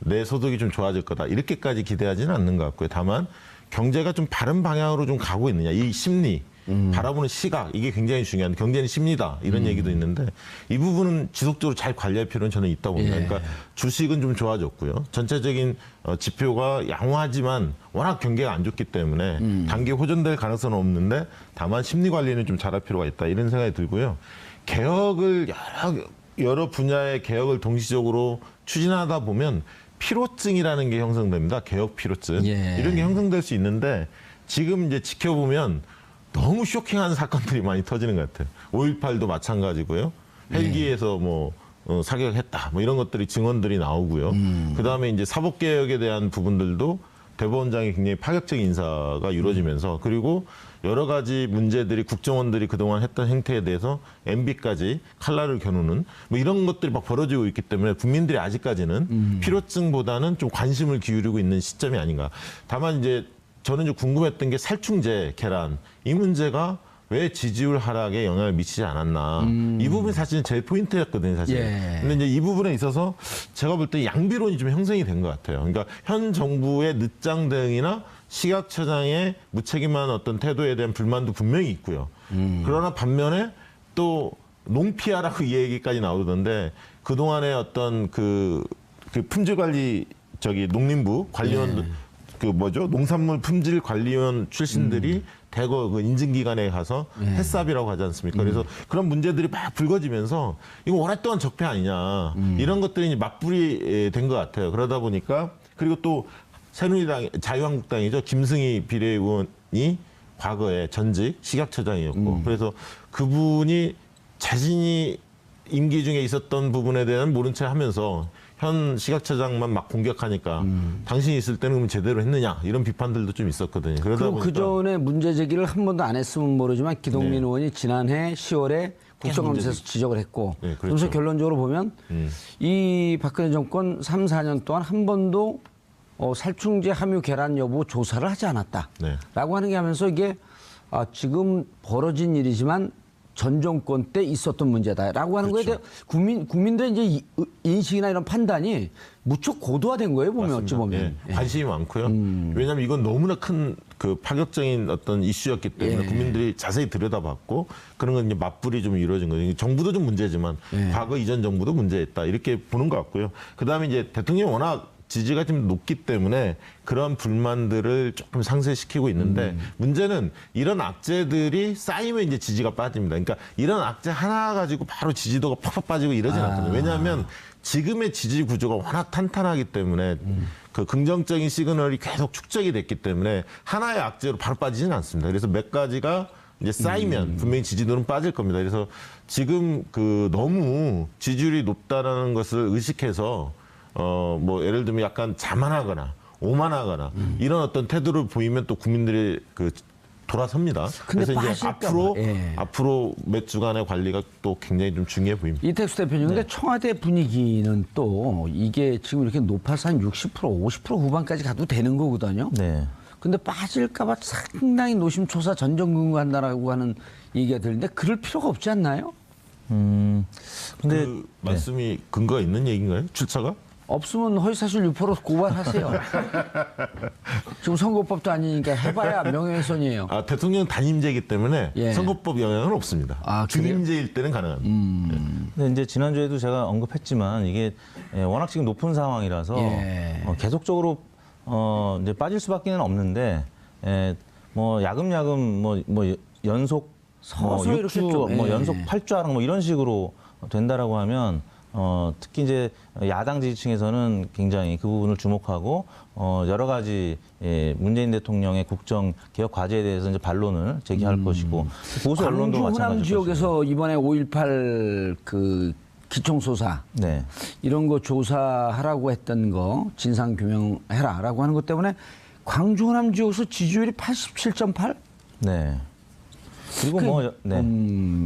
내 소득이 좀 좋아질 거다 이렇게까지 기대하지는 않는 것 같고요. 다만 경제가 좀 바른 방향으로 좀 가고 있느냐 이 심리 바라보는 시각 이게 굉장히 중요한 경제는 심리다 이런 얘기도 있는데 이 부분은 지속적으로 잘 관리할 필요는 저는 있다고 봅니다. 예. 그러니까 주식은 좀 좋아졌고요. 전체적인 지표가 양호하지만 워낙 경기가 안 좋기 때문에 단기 호전될 가능성은 없는데 다만 심리 관리는 좀 잘할 필요가 있다 이런 생각이 들고요. 개혁을 여러 분야의 개혁을 동시적으로 추진하다 보면 피로증이라는 게 형성됩니다. 개혁 피로증 예. 이런 게 형성될 수 있는데 지금 이제 지켜보면 너무 쇼킹한 사건들이 많이 터지는 것 같아요. 5.18도 마찬가지고요. 헬기에서 뭐 사격했다. 뭐 이런 것들이 증언들이 나오고요. 그다음에 이제 사법개혁에 대한 부분들도 대법원장이 굉장히 파격적인 인사가 이루어지면서 그리고 여러 가지 문제들이 국정원들이 그동안 했던 행태에 대해서 MB까지 칼날을 겨누는 뭐 이런 것들이 막 벌어지고 있기 때문에 국민들이 아직까지는 필요증보다는 좀 관심을 기울이고 있는 시점이 아닌가. 다만 이제 저는 이제 궁금했던 게 살충제 계란 이 문제가 왜 지지율 하락에 영향을 미치지 않았나. 이 부분이 사실 제일 포인트였거든요, 사실. 예. 근데 이제 이 부분에 있어서 제가 볼 때 양비론이 좀 형성이 된 것 같아요. 그러니까 현 정부의 늦장 대응이나 시각처장의 무책임한 어떤 태도에 대한 불만도 분명히 있고요. 그러나 반면에 또 농피하라고 이 얘기까지 나오던데 그동안의 어떤 그 품질 관리 농림부 관리원 농산물 품질 관리원 출신들이 대거 그 인증기관에 가서 햇삽이라고 하지 않습니까? 그래서 그런 문제들이 막 불거지면서 이거 오랫동안 적폐 아니냐 이런 것들이 이제 맞불이 된 것 같아요. 그러다 보니까 그리고 또 새누리당, 자유한국당이죠. 김승희 비례의원이 과거에 전직 시각처장이었고 그래서 그분이 자신이 임기 중에 있었던 부분에 대한 모른 채 하면서 현 시각처장만 막 공격하니까 당신이 있을 때는 그러면 제대로 했느냐 이런 비판들도 좀 있었거든요. 그러다 그리고 보니까 그 전에 문제 제기를 한 번도 안 했으면 모르지만 기동민 네. 의원이 지난해 10월에 국정감사에서 지적을 했고 네, 그렇죠. 그래서 결론적으로 보면 이 박근혜 정권 3, 4년 동안 한 번도 살충제 함유 계란 여부 조사를 하지 않았다라고 네. 하는 게 하면서 이게 지금 벌어진 일이지만 전 정권 때 있었던 문제다라고 하는 그렇죠. 거에 대해 국민들의 이제 인식이나 이런 판단이 무척 고도화된 거예요, 보면 어찌 보면. 예, 관심이 많고요. 왜냐하면 이건 너무나 큰 그 파격적인 어떤 이슈였기 때문에 국민들이 자세히 들여다봤고 그런 건 이제 맞불이 좀 이루어진 거예요. 정부도 좀 문제지만 과거 이전 정부도 문제였다 이렇게 보는 것 같고요. 그 다음에 이제 대통령이 워낙 지지가 좀 높기 때문에 그런 불만들을 조금 상쇄시키고 있는데 문제는 이런 악재들이 쌓이면 이제 지지가 빠집니다. 그러니까 이런 악재 하나 가지고 바로 지지도가 팍팍 빠지고 이러진 않거든요. 왜냐하면 지금의 지지 구조가 워낙 탄탄하기 때문에 그 긍정적인 시그널이 계속 축적이 됐기 때문에 하나의 악재로 바로 빠지지는 않습니다. 그래서 몇 가지가 이제 쌓이면 분명히 지지도는 빠질 겁니다. 그래서 지금 그 너무 지지율이 높다라는 것을 의식해서 뭐 예를 들면 약간 자만하거나 오만하거나 이런 어떤 태도를 보이면 또 국민들이 그 돌아섭니다. 근데 그래서 이제 빠질까 앞으로 봐. 예. 앞으로 몇 주간의 관리가 또 굉장히 좀 중요해 보입니다. 이택수 대표님, 근데 청와대 분위기는 또 이게 지금 이렇게 높아서 한 60%, 50% 후반까지 가도 되는 거거든요. 네. 근데 빠질까봐 상당히 노심초사 전전긍긍한다라고 하는 얘기가 들리는데 그럴 필요가 없지 않나요? 근데 그 말씀이 근거가 있는 얘기인가요? 출처가? 없으면 허위사실 유포로 고발하세요. 지금 선거법도 아니니까 해봐야 명예훼손이에요. 대통령 단임제이기 때문에 예. 선거법 영향은 없습니다. 그래요? 중임제일 때는 가능합니다. 근데 이제 지난주에도 제가 언급했지만 이게 워낙 지금 높은 상황이라서 예. 계속적으로 이제 빠질 수밖에는 없는데 뭐 야금야금 뭐 연속 서서 이렇게 좀, 뭐 예. 연속 8주 하는 뭐 이런 식으로 된다라고 하면 특히 이제 야당 지지층에서는 굉장히 그 부분을 주목하고 여러 가지 문재인 대통령의 국정 개혁 과제에 대해서 이제 반론을 제기할 것이고 보수 언론도 광주 호남 마찬가지일 지역에서 이번에 5.18 그 기총소사 네. 이런 거 조사하라고 했던 거 진상 규명해라라고 하는 것 때문에 광주 호남 지역에서 지지율이 87.8? 네. 그리고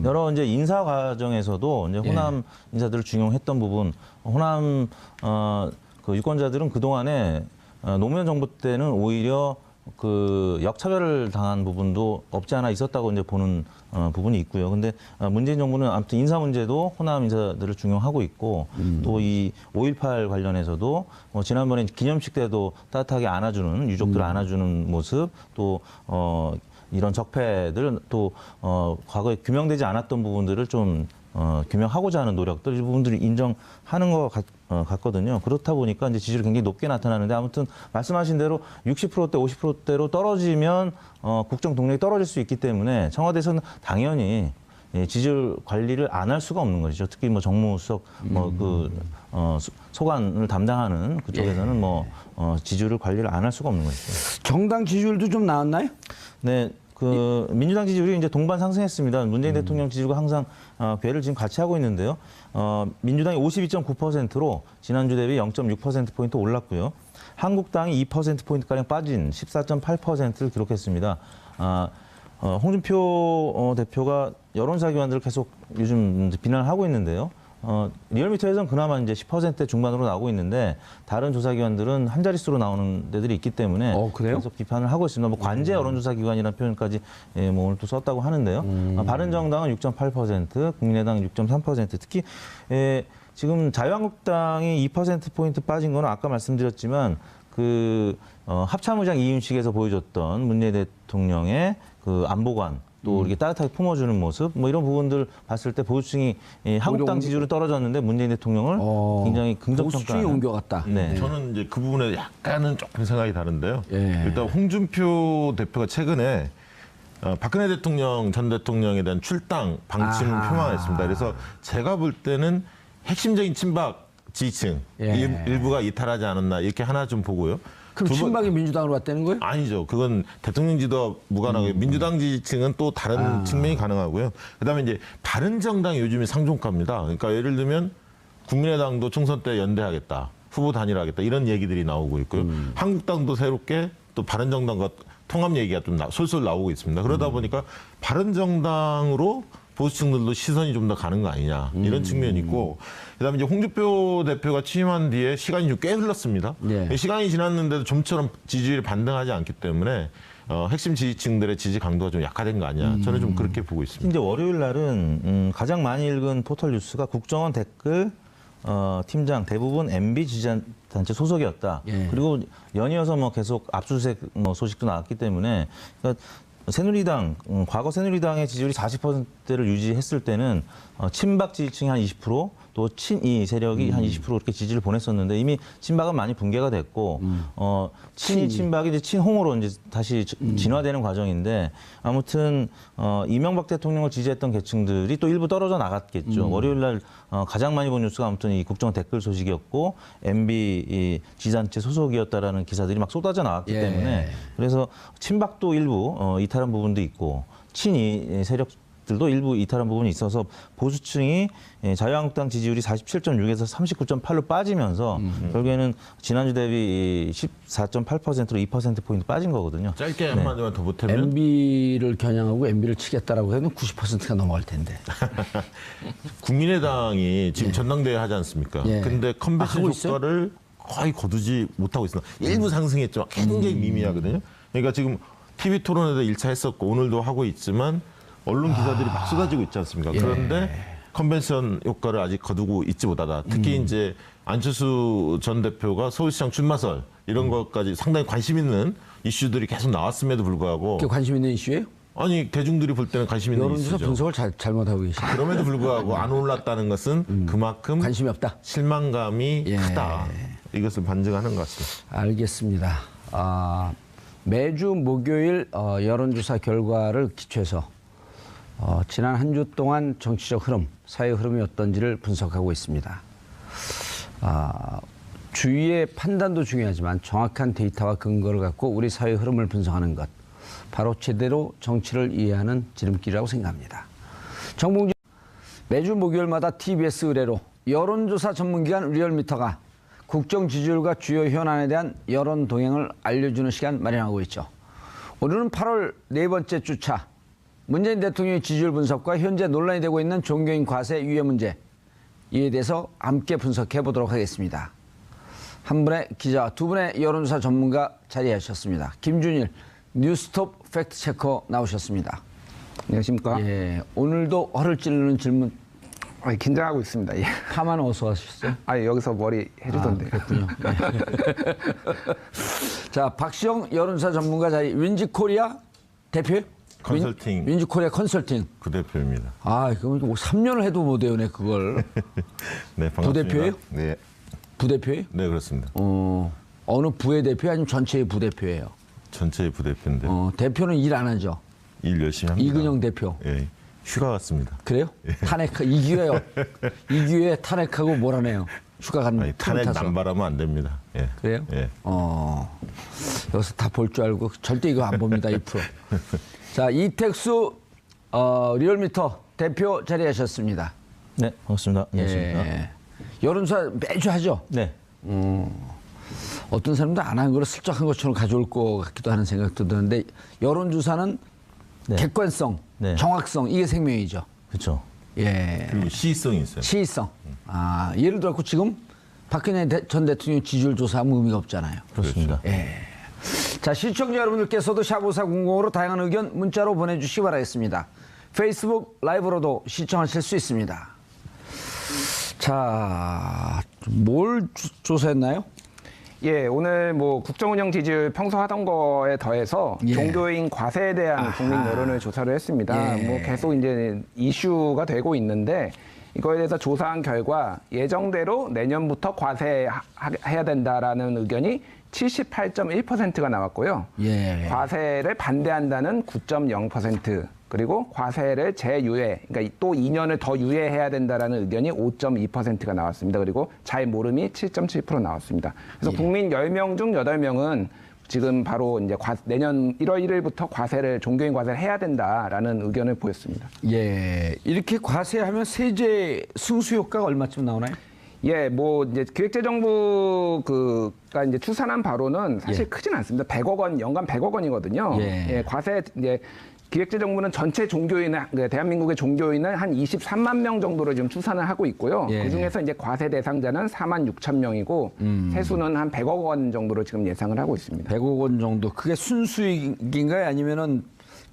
여러 이제 인사 과정에서도 이제 호남 인사들을 중용했던 부분, 호남 그 유권자들은 그 동안에 노무현 정부 때는 오히려 그 역차별을 당한 부분도 없지 않아 있었다고 이제 보는 부분이 있고요. 근데 문재인 정부는 아무튼 인사 문제도 호남 인사들을 중용하고 있고 또 이 5.18 관련해서도 지난번에 기념식 때도 따뜻하게 안아주는 유족들 안아주는 모습 또 이런 적폐들 또 과거에 규명되지 않았던 부분들을 좀 규명하고자 하는 노력들 이 부분들이 인정하는 것 같거든요. 그렇다 보니까 이제 지지율이 굉장히 높게 나타나는데 아무튼 말씀하신 대로 60%대 50%대로 떨어지면 국정 동력이 떨어질 수 있기 때문에 청와대에서는 당연히 지지율 관리를 안 할 수가 없는 것이죠. 특히 뭐 정무수석 소관을 담당하는 그쪽에서는 지지율을 관리를 안 할 수가 없는 것이죠. 정당 지지율도 좀 나왔나요? 네, 그 민주당 지지율이 이제 동반 상승했습니다. 문재인 대통령 지지율과 항상 궤를 지금 같이 하고 있는데요. 민주당이 52.9%로 지난주 대비 0.6%포인트 올랐고요. 한국당이 2%포인트가량 빠진 14.8%를 기록했습니다. 홍준표 대표가 여론조사 기관들을 계속 요즘 비난을 하고 있는데요. 리얼미터에서는 그나마 이제 10% 중반으로 나오고 있는데 다른 조사기관들은 한 자릿수로 나오는 데들이 있기 때문에 그래요? 계속 비판을 하고 있습니다. 뭐 관제 여론조사기관이라는 표현까지 뭐 오늘 또 썼다고 하는데요. 바른정당은 6.8%, 국민의당 6.3%, 특히 지금 자유한국당이 2%포인트 빠진 거는 아까 말씀드렸지만 그 합참의장 이윤식에서 보여줬던 문재인 대통령의 그 안보관 또 이렇게 따뜻하게 품어주는 모습, 뭐 이런 부분들 봤을 때 보수층이 한국당 지지율은 떨어졌는데 문재인 대통령을 굉장히 긍정평가하는. 보수층이 옮겨갔다. 네. 저는 이제 그 부분에 약간은 조금 생각이 다른데요. 예. 일단 홍준표 대표가 최근에 박근혜 대통령 전 대통령에 대한 출당 방침을 표명했습니다. 그래서 제가 볼 때는 핵심적인 친박 지지층 예. 일부가 이탈하지 않았나 이렇게 하나 좀 보고요. 그럼 친박이 민주당으로 왔다는 거예요? 아니죠. 그건 대통령 지도와 무관하고요. 민주당 지지층은 또 다른 측면이 가능하고요. 그다음에 이제 바른정당이 요즘에 상종가입니다. 그러니까 예를 들면 국민의당도 총선 때 연대하겠다, 후보 단일화하겠다 이런 얘기들이 나오고 있고요. 한국당도 새롭게 또 바른정당과 통합 얘기가 좀 솔솔 나오고 있습니다. 그러다 보니까 바른정당으로 보수층들도 시선이 좀 더 가는 거 아니냐 이런 측면이 있고 그다음에 이제 홍준표 대표가 취임한 뒤에 시간이 좀 꽤 흘렀습니다. 예. 시간이 지났는데도 좀처럼 지지율이 반등하지 않기 때문에 핵심 지지층들의 지지 강도가 좀 약화된 거 아니야. 저는 좀 그렇게 보고 있습니다. 이제 월요일 날은 가장 많이 읽은 포털 뉴스가 국정원 댓글 팀장 대부분 MB 지지단체 소속이었다. 예. 그리고 연이어서 뭐 계속 압수수색 뭐 소식도 나왔기 때문에 그러니까 새누리당 과거 새누리당의 지지율이 40%를 유지했을 때는 친박 지지층이 한 20%, 또 친이 세력이 한 20% 이렇게 지지를 보냈었는데 이미 친박은 많이 붕괴가 됐고 친이 친박이 이제 친홍으로 이제 다시 진화되는 과정인데 아무튼 이명박 대통령을 지지했던 계층들이 또 일부 떨어져 나갔겠죠. 월요일 날 가장 많이 본 뉴스가 아무튼 이 국정원 댓글 소식이었고 MB 이 지지단체 소속이었다라는 기사들이 막 쏟아져 나왔기 예. 때문에 그래서 친박도 일부 이탈한 부분도 있고 친이 세력들도 일부 이탈한 부분이 있어서 보수층이 자유한국당 지지율이 47.6에서 39.8로 빠지면서 결국에는 지난주 대비 14.8%로 2%포인트 빠진 거거든요. 짧게 한마디만 더 보태면 MB를 겨냥하고 MB를 치겠다라고 해도 90%가 넘어갈 텐데. 국민의당이 지금 전당대회 하지 않습니까? 예. 근데 컨벤션 하고 있어요? 효과를 거의 거두지 못하고 있습니다. 일부 상승했지만 굉장히 미미하거든요. 그러니까 지금 TV 토론에도 1차 했었고 오늘도 하고 있지만 언론 기사들이 막 쏟아지고 있지 않습니까? 그런데 컨벤션 효과를 아직 거두고 있지 못하다. 특히 이제 안철수 전 대표가 서울시장 출마설 이런 것까지 상당히 관심 있는 이슈들이 계속 나왔음에도 불구하고 그게 관심 있는 이슈예요? 아니 대중들이 볼 때는 관심 있는 여론조사 이슈죠. 분석을 잘못하고 계시네. 그럼에도 불구하고 안 올랐다는 것은 그만큼 관심이 없다. 실망감이 예. 크다. 이것을 반증하는 것 같습니다. 알겠습니다. 매주 목요일 여론조사 결과를 기초해서 지난 한 주 동안 정치적 흐름, 사회 흐름이 어떤지를 분석하고 있습니다. 주위의 판단도 중요하지만 정확한 데이터와 근거를 갖고 우리 사회 흐름을 분석하는 것, 바로 제대로 정치를 이해하는 지름길이라고 생각합니다. 정봉주 매주 목요일마다 TBS 의뢰로 여론조사 전문기관 리얼미터가 국정 지지율과 주요 현안에 대한 여론 동향을 알려주는 시간 마련하고 있죠. 오늘은 8월 네 번째 주차 문재인 대통령의 지지율 분석과 현재 논란이 되고 있는 종교인 과세 유예 문제, 이에 대해서 함께 분석해 보도록 하겠습니다. 한 분의 기자와 두 분의 여론조사 전문가 자리하셨습니다. 김준일 뉴스톱 팩트체커 나오셨습니다. 안녕하십니까? 예, 오늘도 허를 찌르는 질문 긴장하고 있습니다. 예. 파만 어서 하셨어요? 여기서 머리 해주던데. 그렇군요. 네. 자, 박시영 여론조사 전문가 자리 윈지코리아 대표요? 컨설팅. 윈지코리아 컨설팅. 그 대표입니다. 그럼 3년을 해도 못 외우네 그걸. 네, 반갑습니다. 부대표예요? 네, 부대표예요? 네 그렇습니다. 어느 부의 대표 아니면 전체의 부대표예요? 전체의 부대표인데 대표는 일 안 하죠? 일 열심히 합니다. 이근영 대표. 예, 휴가 갔습니다. 그래요? 탄핵 이 기회에 탄핵하고 몰아내요. 휴가 간 아니, 탄핵 타서. 남발하면 안 됩니다. 예. 그래요? 예. 여기서 다 볼 줄 알고 절대 이거 안 봅니다. 1%. 자, 이택수 리얼미터 대표 자리하셨습니다. 네, 반갑습니다. 안녕하십니까. 예. 여론조사 매주 하죠. 네. 어떤 사람도 안 한 거를 슬쩍 한 것처럼 가져올 것 같기도 하는 생각도 드는데 여론조사는 네. 객관성, 네. 정확성 이게 생명이죠. 그렇죠. 예. 그리고 시의성이 있어요. 시의성. 아, 예를 들어 지금 박근혜 전 대통령 지지율 조사하면 의미가 없잖아요. 그렇습니다. 예. 자, 시청자 여러분들께서도 샵5400으로 다양한 의견 문자로 보내주시기 바라겠습니다. 페이스북 라이브로도 시청하실 수 있습니다. 자, 뭘 조사했나요? 예, 오늘 뭐 국정운영 지지율 평소 하던 거에 더해서 예. 종교인 과세에 대한 국민 여론을 조사를 했습니다. 예. 뭐 계속 이제 이슈가 되고 있는데 이거에 대해서 조사한 결과 예정대로 내년부터 과세해야 된다라는 의견이 78.1%가 나왔고요. 예. 과세를 반대한다는 9.0%, 그리고 과세를 재유예, 그러니까 또 2년을 더 유예해야 된다라는 의견이 5.2%가 나왔습니다. 그리고 잘 모름이 7.7% 나왔습니다. 그래서 국민 10명 중 8명은 지금 바로 이제 내년 1월 1일부터 종교인 과세를 해야 된다라는 의견을 보였습니다. 예. 이렇게 과세하면 세제 승수 효과가 얼마쯤 나오나요? 예, 뭐 이제 기획재정부가 이제 추산한 바로는 사실 크진 않습니다. 100억 원, 연간 100억 원이거든요. 예. 과세 이제 기획재정부는 전체 대한민국의 종교인은 한 23만 명 정도로 지금 추산을 하고 있고요. 예. 그중에서 이제 과세 대상자는 4만 6천 명이고 세수는 한 100억 원 정도로 지금 예상을 하고 있습니다. 100억 원 정도. 그게 순수익인가요? 아니면은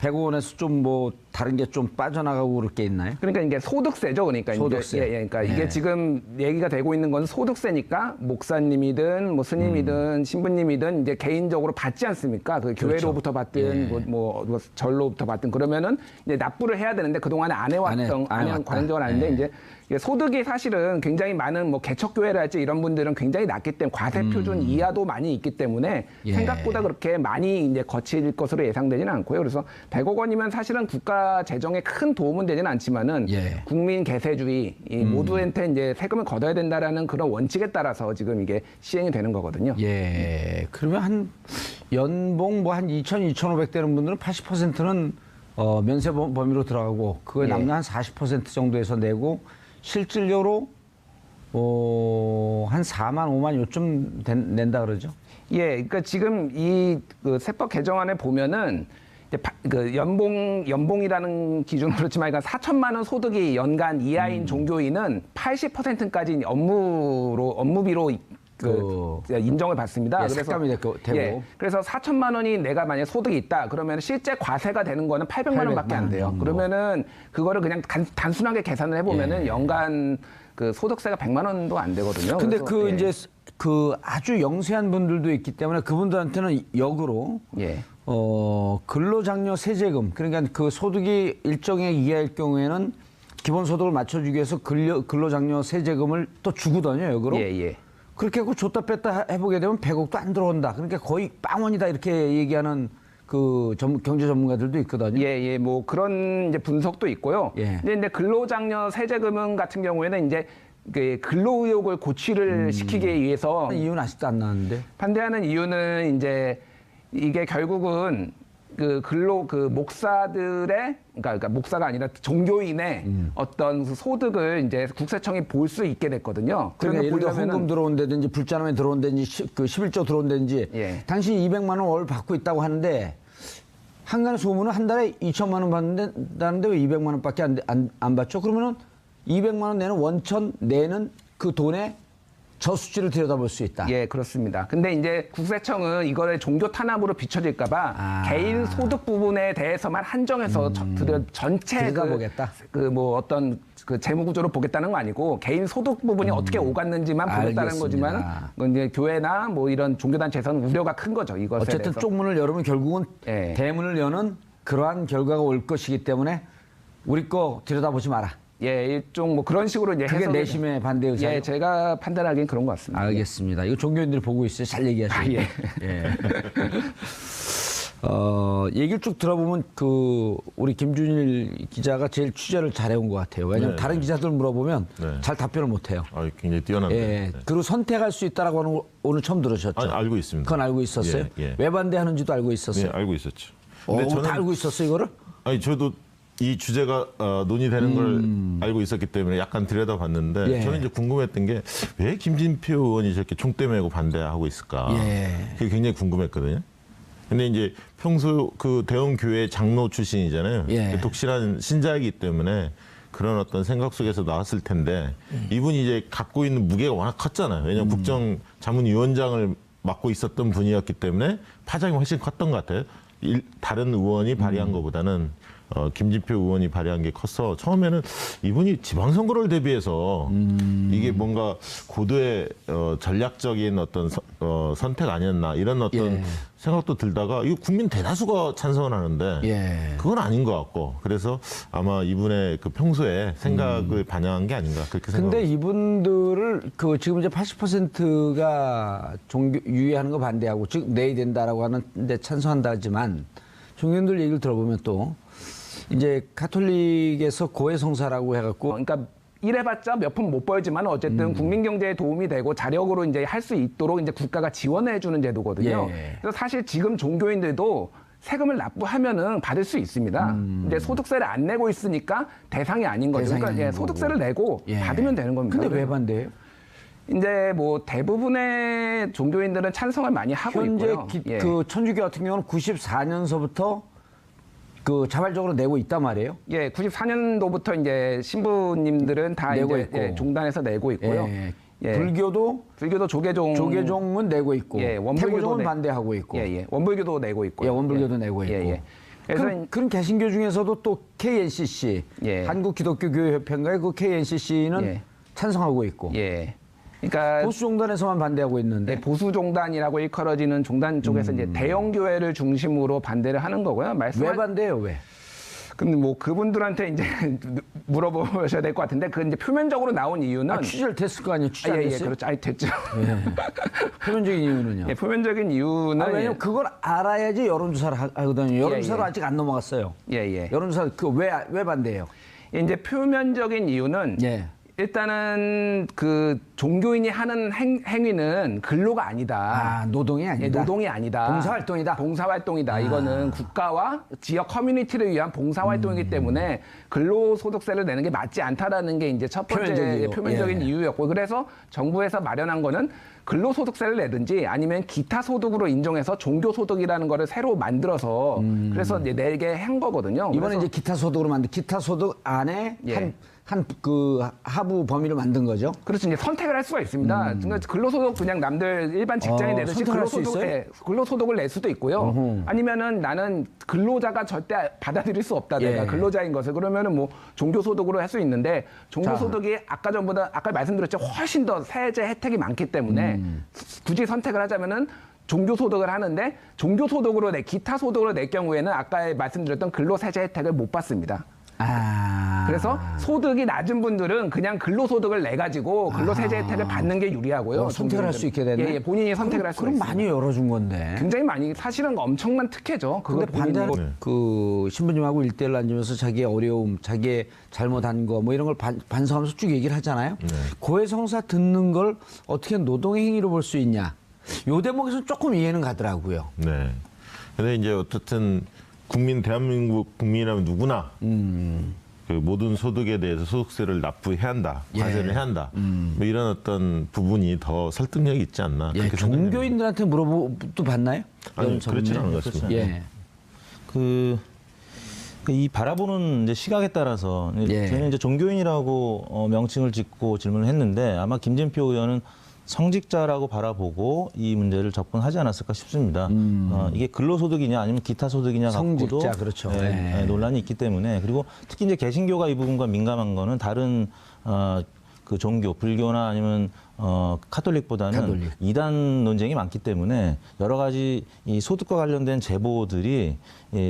100억 원에서 좀 뭐 다른 게 좀 빠져나가고 그럴 게 있나요? 그러니까 이게 소득세죠. 그러니까 소득세. 그러니까 예. 이게 지금 얘기가 되고 있는 건 소득세니까 목사님이든 뭐 스님이든 신부님이든 이제 개인적으로 받지 않습니까? 그 교회로부터 받든 예. 뭐 절로부터 받든 그러면은 이제 납부를 해야 되는데 그동안에 안 해왔던 안 해왔다. 관행적으로 아닌데 예. 이제 소득이 사실은 굉장히 많은 뭐 개척교회랄지 이런 분들은 굉장히 낮기 때문에 과세 표준 이하도 많이 있기 때문에 예. 생각보다 그렇게 많이 이제 거칠 것으로 예상되지는 않고요. 그래서 100억 원이면 사실은 국가 재정에 큰 도움은 되지는 않지만은 예. 국민 개세주의 이 모두한테 이제 세금을 걷어야 된다라는 그런 원칙에 따라서 지금 이게 시행이 되는 거거든요. 예. 그러면 한 연봉 뭐 한 2,500 되는 분들은 80%는 면세 범위로 들어가고 그거에 예. 남는 한 40% 정도에서 내고 실질적으로 한 4만 5만 요쯤 낸다 그러죠. 예, 그러니까 지금 그 세법 개정안에 보면은 이제 그 연봉이라는 기준으로 그렇지만 그러니까 4천만 원 소득이 연간 이하인 종교인은 80%까지 업무비로 인정을 받습니다. 예, 삭감이 되고. 그래서 4천만 원이 내가 만약 소득이 있다 그러면 실제 과세가 되는 거는 800만 원밖에 안 돼요. 정도. 그러면은 그거를 그냥 단순하게 계산을 해보면은 예. 연간 그 소득세가 100만 원도 안 되거든요. 근데 그래서, 이제 그 아주 영세한 분들도 있기 때문에 그분들한테는 역으로 예. 근로장려 세제금, 그러니까 그 소득이 일정액 이하일 경우에는 기본소득을 맞춰주기 위해서 근로장려 세제금을 또 주거든요, 역으로. 예. 그렇게 하고 줬다 뺐다 해보게 되면 100억도 안 들어온다. 그러니까 거의 빵원이다 이렇게 얘기하는 그 경제 전문가들도 있거든요. 예, 뭐 그런 이제 분석도 있고요. 예. 근데 근로장려 세제금 같은 경우에는 이제 그 근로 의욕을 고취를 시키기 위해서 이유는 아직도 안 나왔는데. 반대하는 이유는 이제 이게 결국은 그 목사들의 그러니까 목사가 아니라 종교인의 어떤 소득을 이제 국세청이 볼 수 있게 됐거든요. 그러니까 예를 들어 보려면은 헌금 들어온다든지 불자금에 들어온다든지 그 11조 들어온다든지 예. 당신이 200만 원 월 받고 있다고 하는데 한간의 소문은 한 달에 2천만 원 받는다는데 왜 200만 원밖에 안 받죠? 그러면은 200만 원 내는 원천 내는 그 돈에 저수지를 들여다볼 수 있다. 예, 그렇습니다. 근데 이제 국세청은 이거를 종교 탄압으로 비춰질까봐 개인 소득 부분에 대해서만 한정해서 전체 들여다보겠다. 뭐 어떤 그 재무 구조를 보겠다는 거 아니고 개인 소득 부분이 어떻게 오갔는지만 보겠다는 알겠습니다. 거지만 그건 이제 교회나 뭐 이런 종교단체에서는 우려가 큰 거죠. 이것에 어쨌든 대해서. 쪽문을 열으면 결국은 예. 대문을 여는 그러한 결과가 올 것이기 때문에 우리 거 들여다보지 마라. 예, 일종 뭐 그런 식으로 이제 그게 해석이- 내심의 반대 의사예요. 예, 제가 판단하기엔 그런 것 같습니다. 알겠습니다. 이거 종교인들이 보고 있어요. 잘 얘기하시고. 예. 예. 얘기를 쭉 들어보면 우리 김준일 기자가 제일 취재를 잘해온 것 같아요. 왜냐하면 네. 다른 기자들 물어보면 네. 잘 답변을 못해요. 굉장히 뛰어납니다. 예. 네. 그리고 선택할 수 있다라고 하는 거 오늘 처음 들으셨죠? 알고 있습니다. 그건 알고 있었어요? 예. 왜 반대하는지도 알고 있었어요? 네, 알고 있었죠. 다 알고 있었어 이거를? 아니 저도 이 주제가 논의되는 걸 알고 있었기 때문에 약간 들여다봤는데 예. 저는 이제 궁금했던 게 왜 김진표 의원이 저렇게 총대 메고 반대하고 있을까? 예. 그게 굉장히 궁금했거든요. 근데 이제 평소 그 대형 교회 장로 출신이잖아요. 예. 독실한 신자이기 때문에 그런 어떤 생각 속에서 나왔을 텐데 이분이 이제 갖고 있는 무게가 워낙 컸잖아요. 왜냐하면 국정자문위원장을 맡고 있었던 분이었기 때문에 파장이 훨씬 컸던 것 같아요. 다른 의원이 발의한 것보다는 김진표 의원이 발의한 게 컸어. 처음에는 이분이 지방선거를 대비해서 이게 뭔가 고도의 전략적인 어떤 선택 아니었나 이런 어떤 예. 생각도 들다가 이거 국민 대다수가 찬성을 하는데 예. 그건 아닌 것 같고 그래서 아마 이분의 그 평소에 생각을 반영한 게 아닌가 그렇게 생각합니다. 근데 이분들을 그 지금 이제 80%가 종교 유예하는 거 반대하고 즉 내야 된다라고 하는데 찬성한다 하지만 종교인들 얘기를 들어보면 또 이제 가톨릭에서 고해성사라고 해갖고 그러니까 이래봤자 몇 푼 못 벌지만 어쨌든 국민 경제에 도움이 되고 자력으로 이제 할 수 있도록 이제 국가가 지원해주는 제도거든요. 예. 그래서 사실 지금 종교인들도 세금을 납부하면은 받을 수 있습니다. 이제 소득세를 안 내고 있으니까 대상이 아닌 거죠. 대상이 그러니까 아닌 소득세를 내고 예. 받으면 되는 겁니다. 근데 왜 반대해요? 이제 뭐 대부분의 종교인들은 찬성을 많이 하고 현재 있고요. 예. 그 천주교 같은 경우는 94년서부터 그 자발적으로 내고 있단 말이에요. 예, 94년도부터 이제 신부님들은 다 내고 이제 있고. 예, 종단에서 내고 있고요. 예. 예. 불교도 조계종은 내고 있고 예, 원불교도 태고종은 내- 반대하고 있고 예, 예. 원불교도 내고 있고요. 예, 원불교도 예. 내고 있고. 예, 예. 그래서 그런 개신교 중에서도 또 KNCC, 예. 한국기독교교회협회인가요? 그 KNCC는 예. 찬성하고 있고 예. 그러니까 보수종단에서만 반대하고 있는데 네, 보수 종단이라고 일컬어지는 종단 쪽에서 이제 대형 교회를 중심으로 반대를 하는 거고요. 왜 반대해요? 왜? 근데 뭐 그분들한테 이제 물어보셔야 될 것 같은데 그 이제 표면적으로 나온 이유는 취재를 됐을 거 아니에요? 취재 안 예, 예, 됐어요? 그렇죠. 아니 됐죠. 표면적인 이유는요? 예, 표면적인 이유는 왜냐면 그걸 알아야지 여론조사를 하거든요. 여론조사로 예. 아직 안 넘어갔어요. 예, 예. 여론조사 왜 반대해요? 이제 표면적인 이유는 예. 일단은 그 종교인이 하는 행위는 근로가 아니다. 아, 노동이 예, 아니다. 노동이 아니다. 봉사활동이다. 봉사활동이다. 이거는 국가와 지역 커뮤니티를 위한 봉사활동이기 때문에 근로소득세를 내는 게 맞지 않다라는 게 이제 첫 번째 표면적이고. 표면적인 예. 이유였고 그래서 정부에서 마련한 거는 근로소득세를 내든지 아니면 기타 소득으로 인정해서 종교소득이라는 거를 새로 만들어서 그래서 이제 내게 한 거거든요. 이번에 그래서 이제 기타 소득으로 만든 기타 소득 안에 예. 한 그 하부 범위를 만든 거죠. 그렇죠. 이제 선택을 할 수가 있습니다. 그러니까 근로소득 그냥 남들 일반 직장이 내듯이 선택할 수 있어요? 근로소득을 낼 수도 있고요. 아니면은 나는 근로자가 절대 받아들일 수 없다. 예. 내가 근로자인 것을 그러면은 뭐 종교소득으로 할 수 있는데 종교소득이 아까 말씀드렸죠. 훨씬 더 세제 혜택이 많기 때문에 굳이 선택을 하자면은 종교소득을 하는데 종교소득으로 기타 소득으로 낼 경우에는 아까 말씀드렸던 근로세제 혜택을 못 받습니다. 아. 그래서 소득이 낮은 분들은 그냥 근로소득을 내 가지고 근로세제 혜택을 받는 게 유리하고요. 선택을 할 수 있게 되네. 예, 예, 본인이 선택을 할 수 있어요. 그럼 많이 열어준 건데. 굉장히 많이 사실은 엄청난 특혜죠. 그거 근데 반대하는 네. 그 신부님하고 일대일 앉으면서 자기의 어려움, 자기의 잘못한 거 뭐 이런 걸 반성하면서 쭉 얘기를 하잖아요. 고해성사 듣는 걸 어떻게 노동의 행위로 볼 수 있냐. 요 대목에서 조금 이해는 가더라고요. 네. 근데 이제 어쨌든 대한민국 국민이라면 누구나 그 모든 소득에 대해서 소득세를 납부해야 한다, 과세를 해야 한다. 뭐 이런 어떤 부분이 더 설득력이 있지 않나. 예, 그렇게 생각합니다. 종교인들한테 물어보도 봤나요? 아니, 그렇지는 않은 것 같습니다. 예. 이 바라보는 이제 시각에 따라서 예. 저희는 이제 종교인이라고 명칭을 짓고 질문을 했는데 아마 김진표 의원은 성직자라고 바라보고 이 문제를 접근하지 않았을까 싶습니다. 이게 근로소득이냐 아니면 기타 소득이냐 갖고도 성직자, 그렇죠. 예, 네. 예, 논란이 있기 때문에 그리고 특히 이제 개신교가 이 부분과 민감한 거는 다른 그 종교, 불교나 아니면 카톨릭보다는 카톨릭. 이단 논쟁이 많기 때문에 여러 가지 이 소득과 관련된 제보들이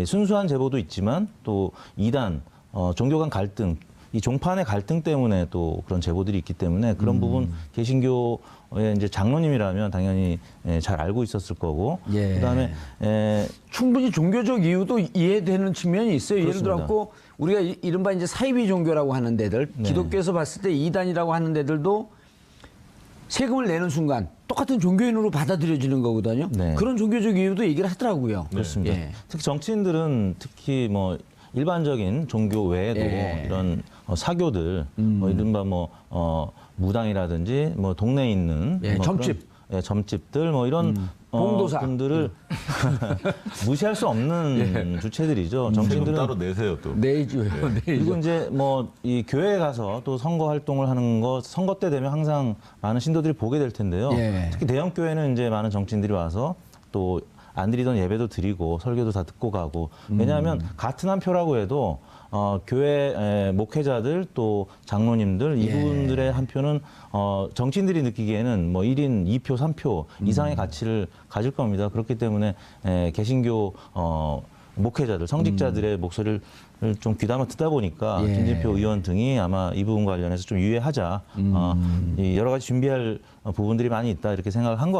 순수한 제보도 있지만 또 이단, 종교 간 갈등, 이 종판의 갈등 때문에 또 그런 제보들이 있기 때문에 그런 부분 개신교의 이제 장로님이라면 당연히 잘 알고 있었을 거고 예. 그다음에 충분히 종교적 이유도 이해되는 측면이 있어요. 예를 그렇습니다. 들어 우리가 이른바 이제 사이비 종교라고 하는 데들, 네. 기독교에서 봤을 때 이단이라고 하는 데들도 세금을 내는 순간 똑같은 종교인으로 받아들여지는 거거든요. 네. 그런 종교적 이유도 얘기를 하더라고요. 그렇습니다. 예. 특히 정치인들은 특히 뭐 일반적인 종교 외에도 예. 이런 사교들, 뭐 이른바 무당이라든지 뭐 동네에 있는 예, 뭐 점집. 그런, 예, 점집들 뭐 이런 봉도사. 분들을 무시할 수 없는 주체들이죠. 세금 정치인들은 따로 내세요 또. 내주요. 그리고 이제 뭐 이 교회에 가서 또 선거 활동을 하는 거 선거 때 되면 항상 많은 신도들이 보게 될 텐데요. 예. 특히 대형 교회는 이제 많은 정치인들이 와서 또 안 드리던 예배도 드리고 설교도 다 듣고 가고 왜냐하면 같은 한 표라고 해도 교회 목회자들 또 장로님들 이분들의 한 표는 정치인들이 느끼기에는 뭐 1인 2표, 3표 이상의 가치를 가질 겁니다. 그렇기 때문에 개신교 목회자들, 성직자들의 목소리를 좀 귀담아 듣다 보니까 예. 김진표 의원 등이 아마 이 부분 관련해서 좀 유예하자. 이 여러 가지 준비할 부분들이 많이 있다 이렇게 생각을 한 것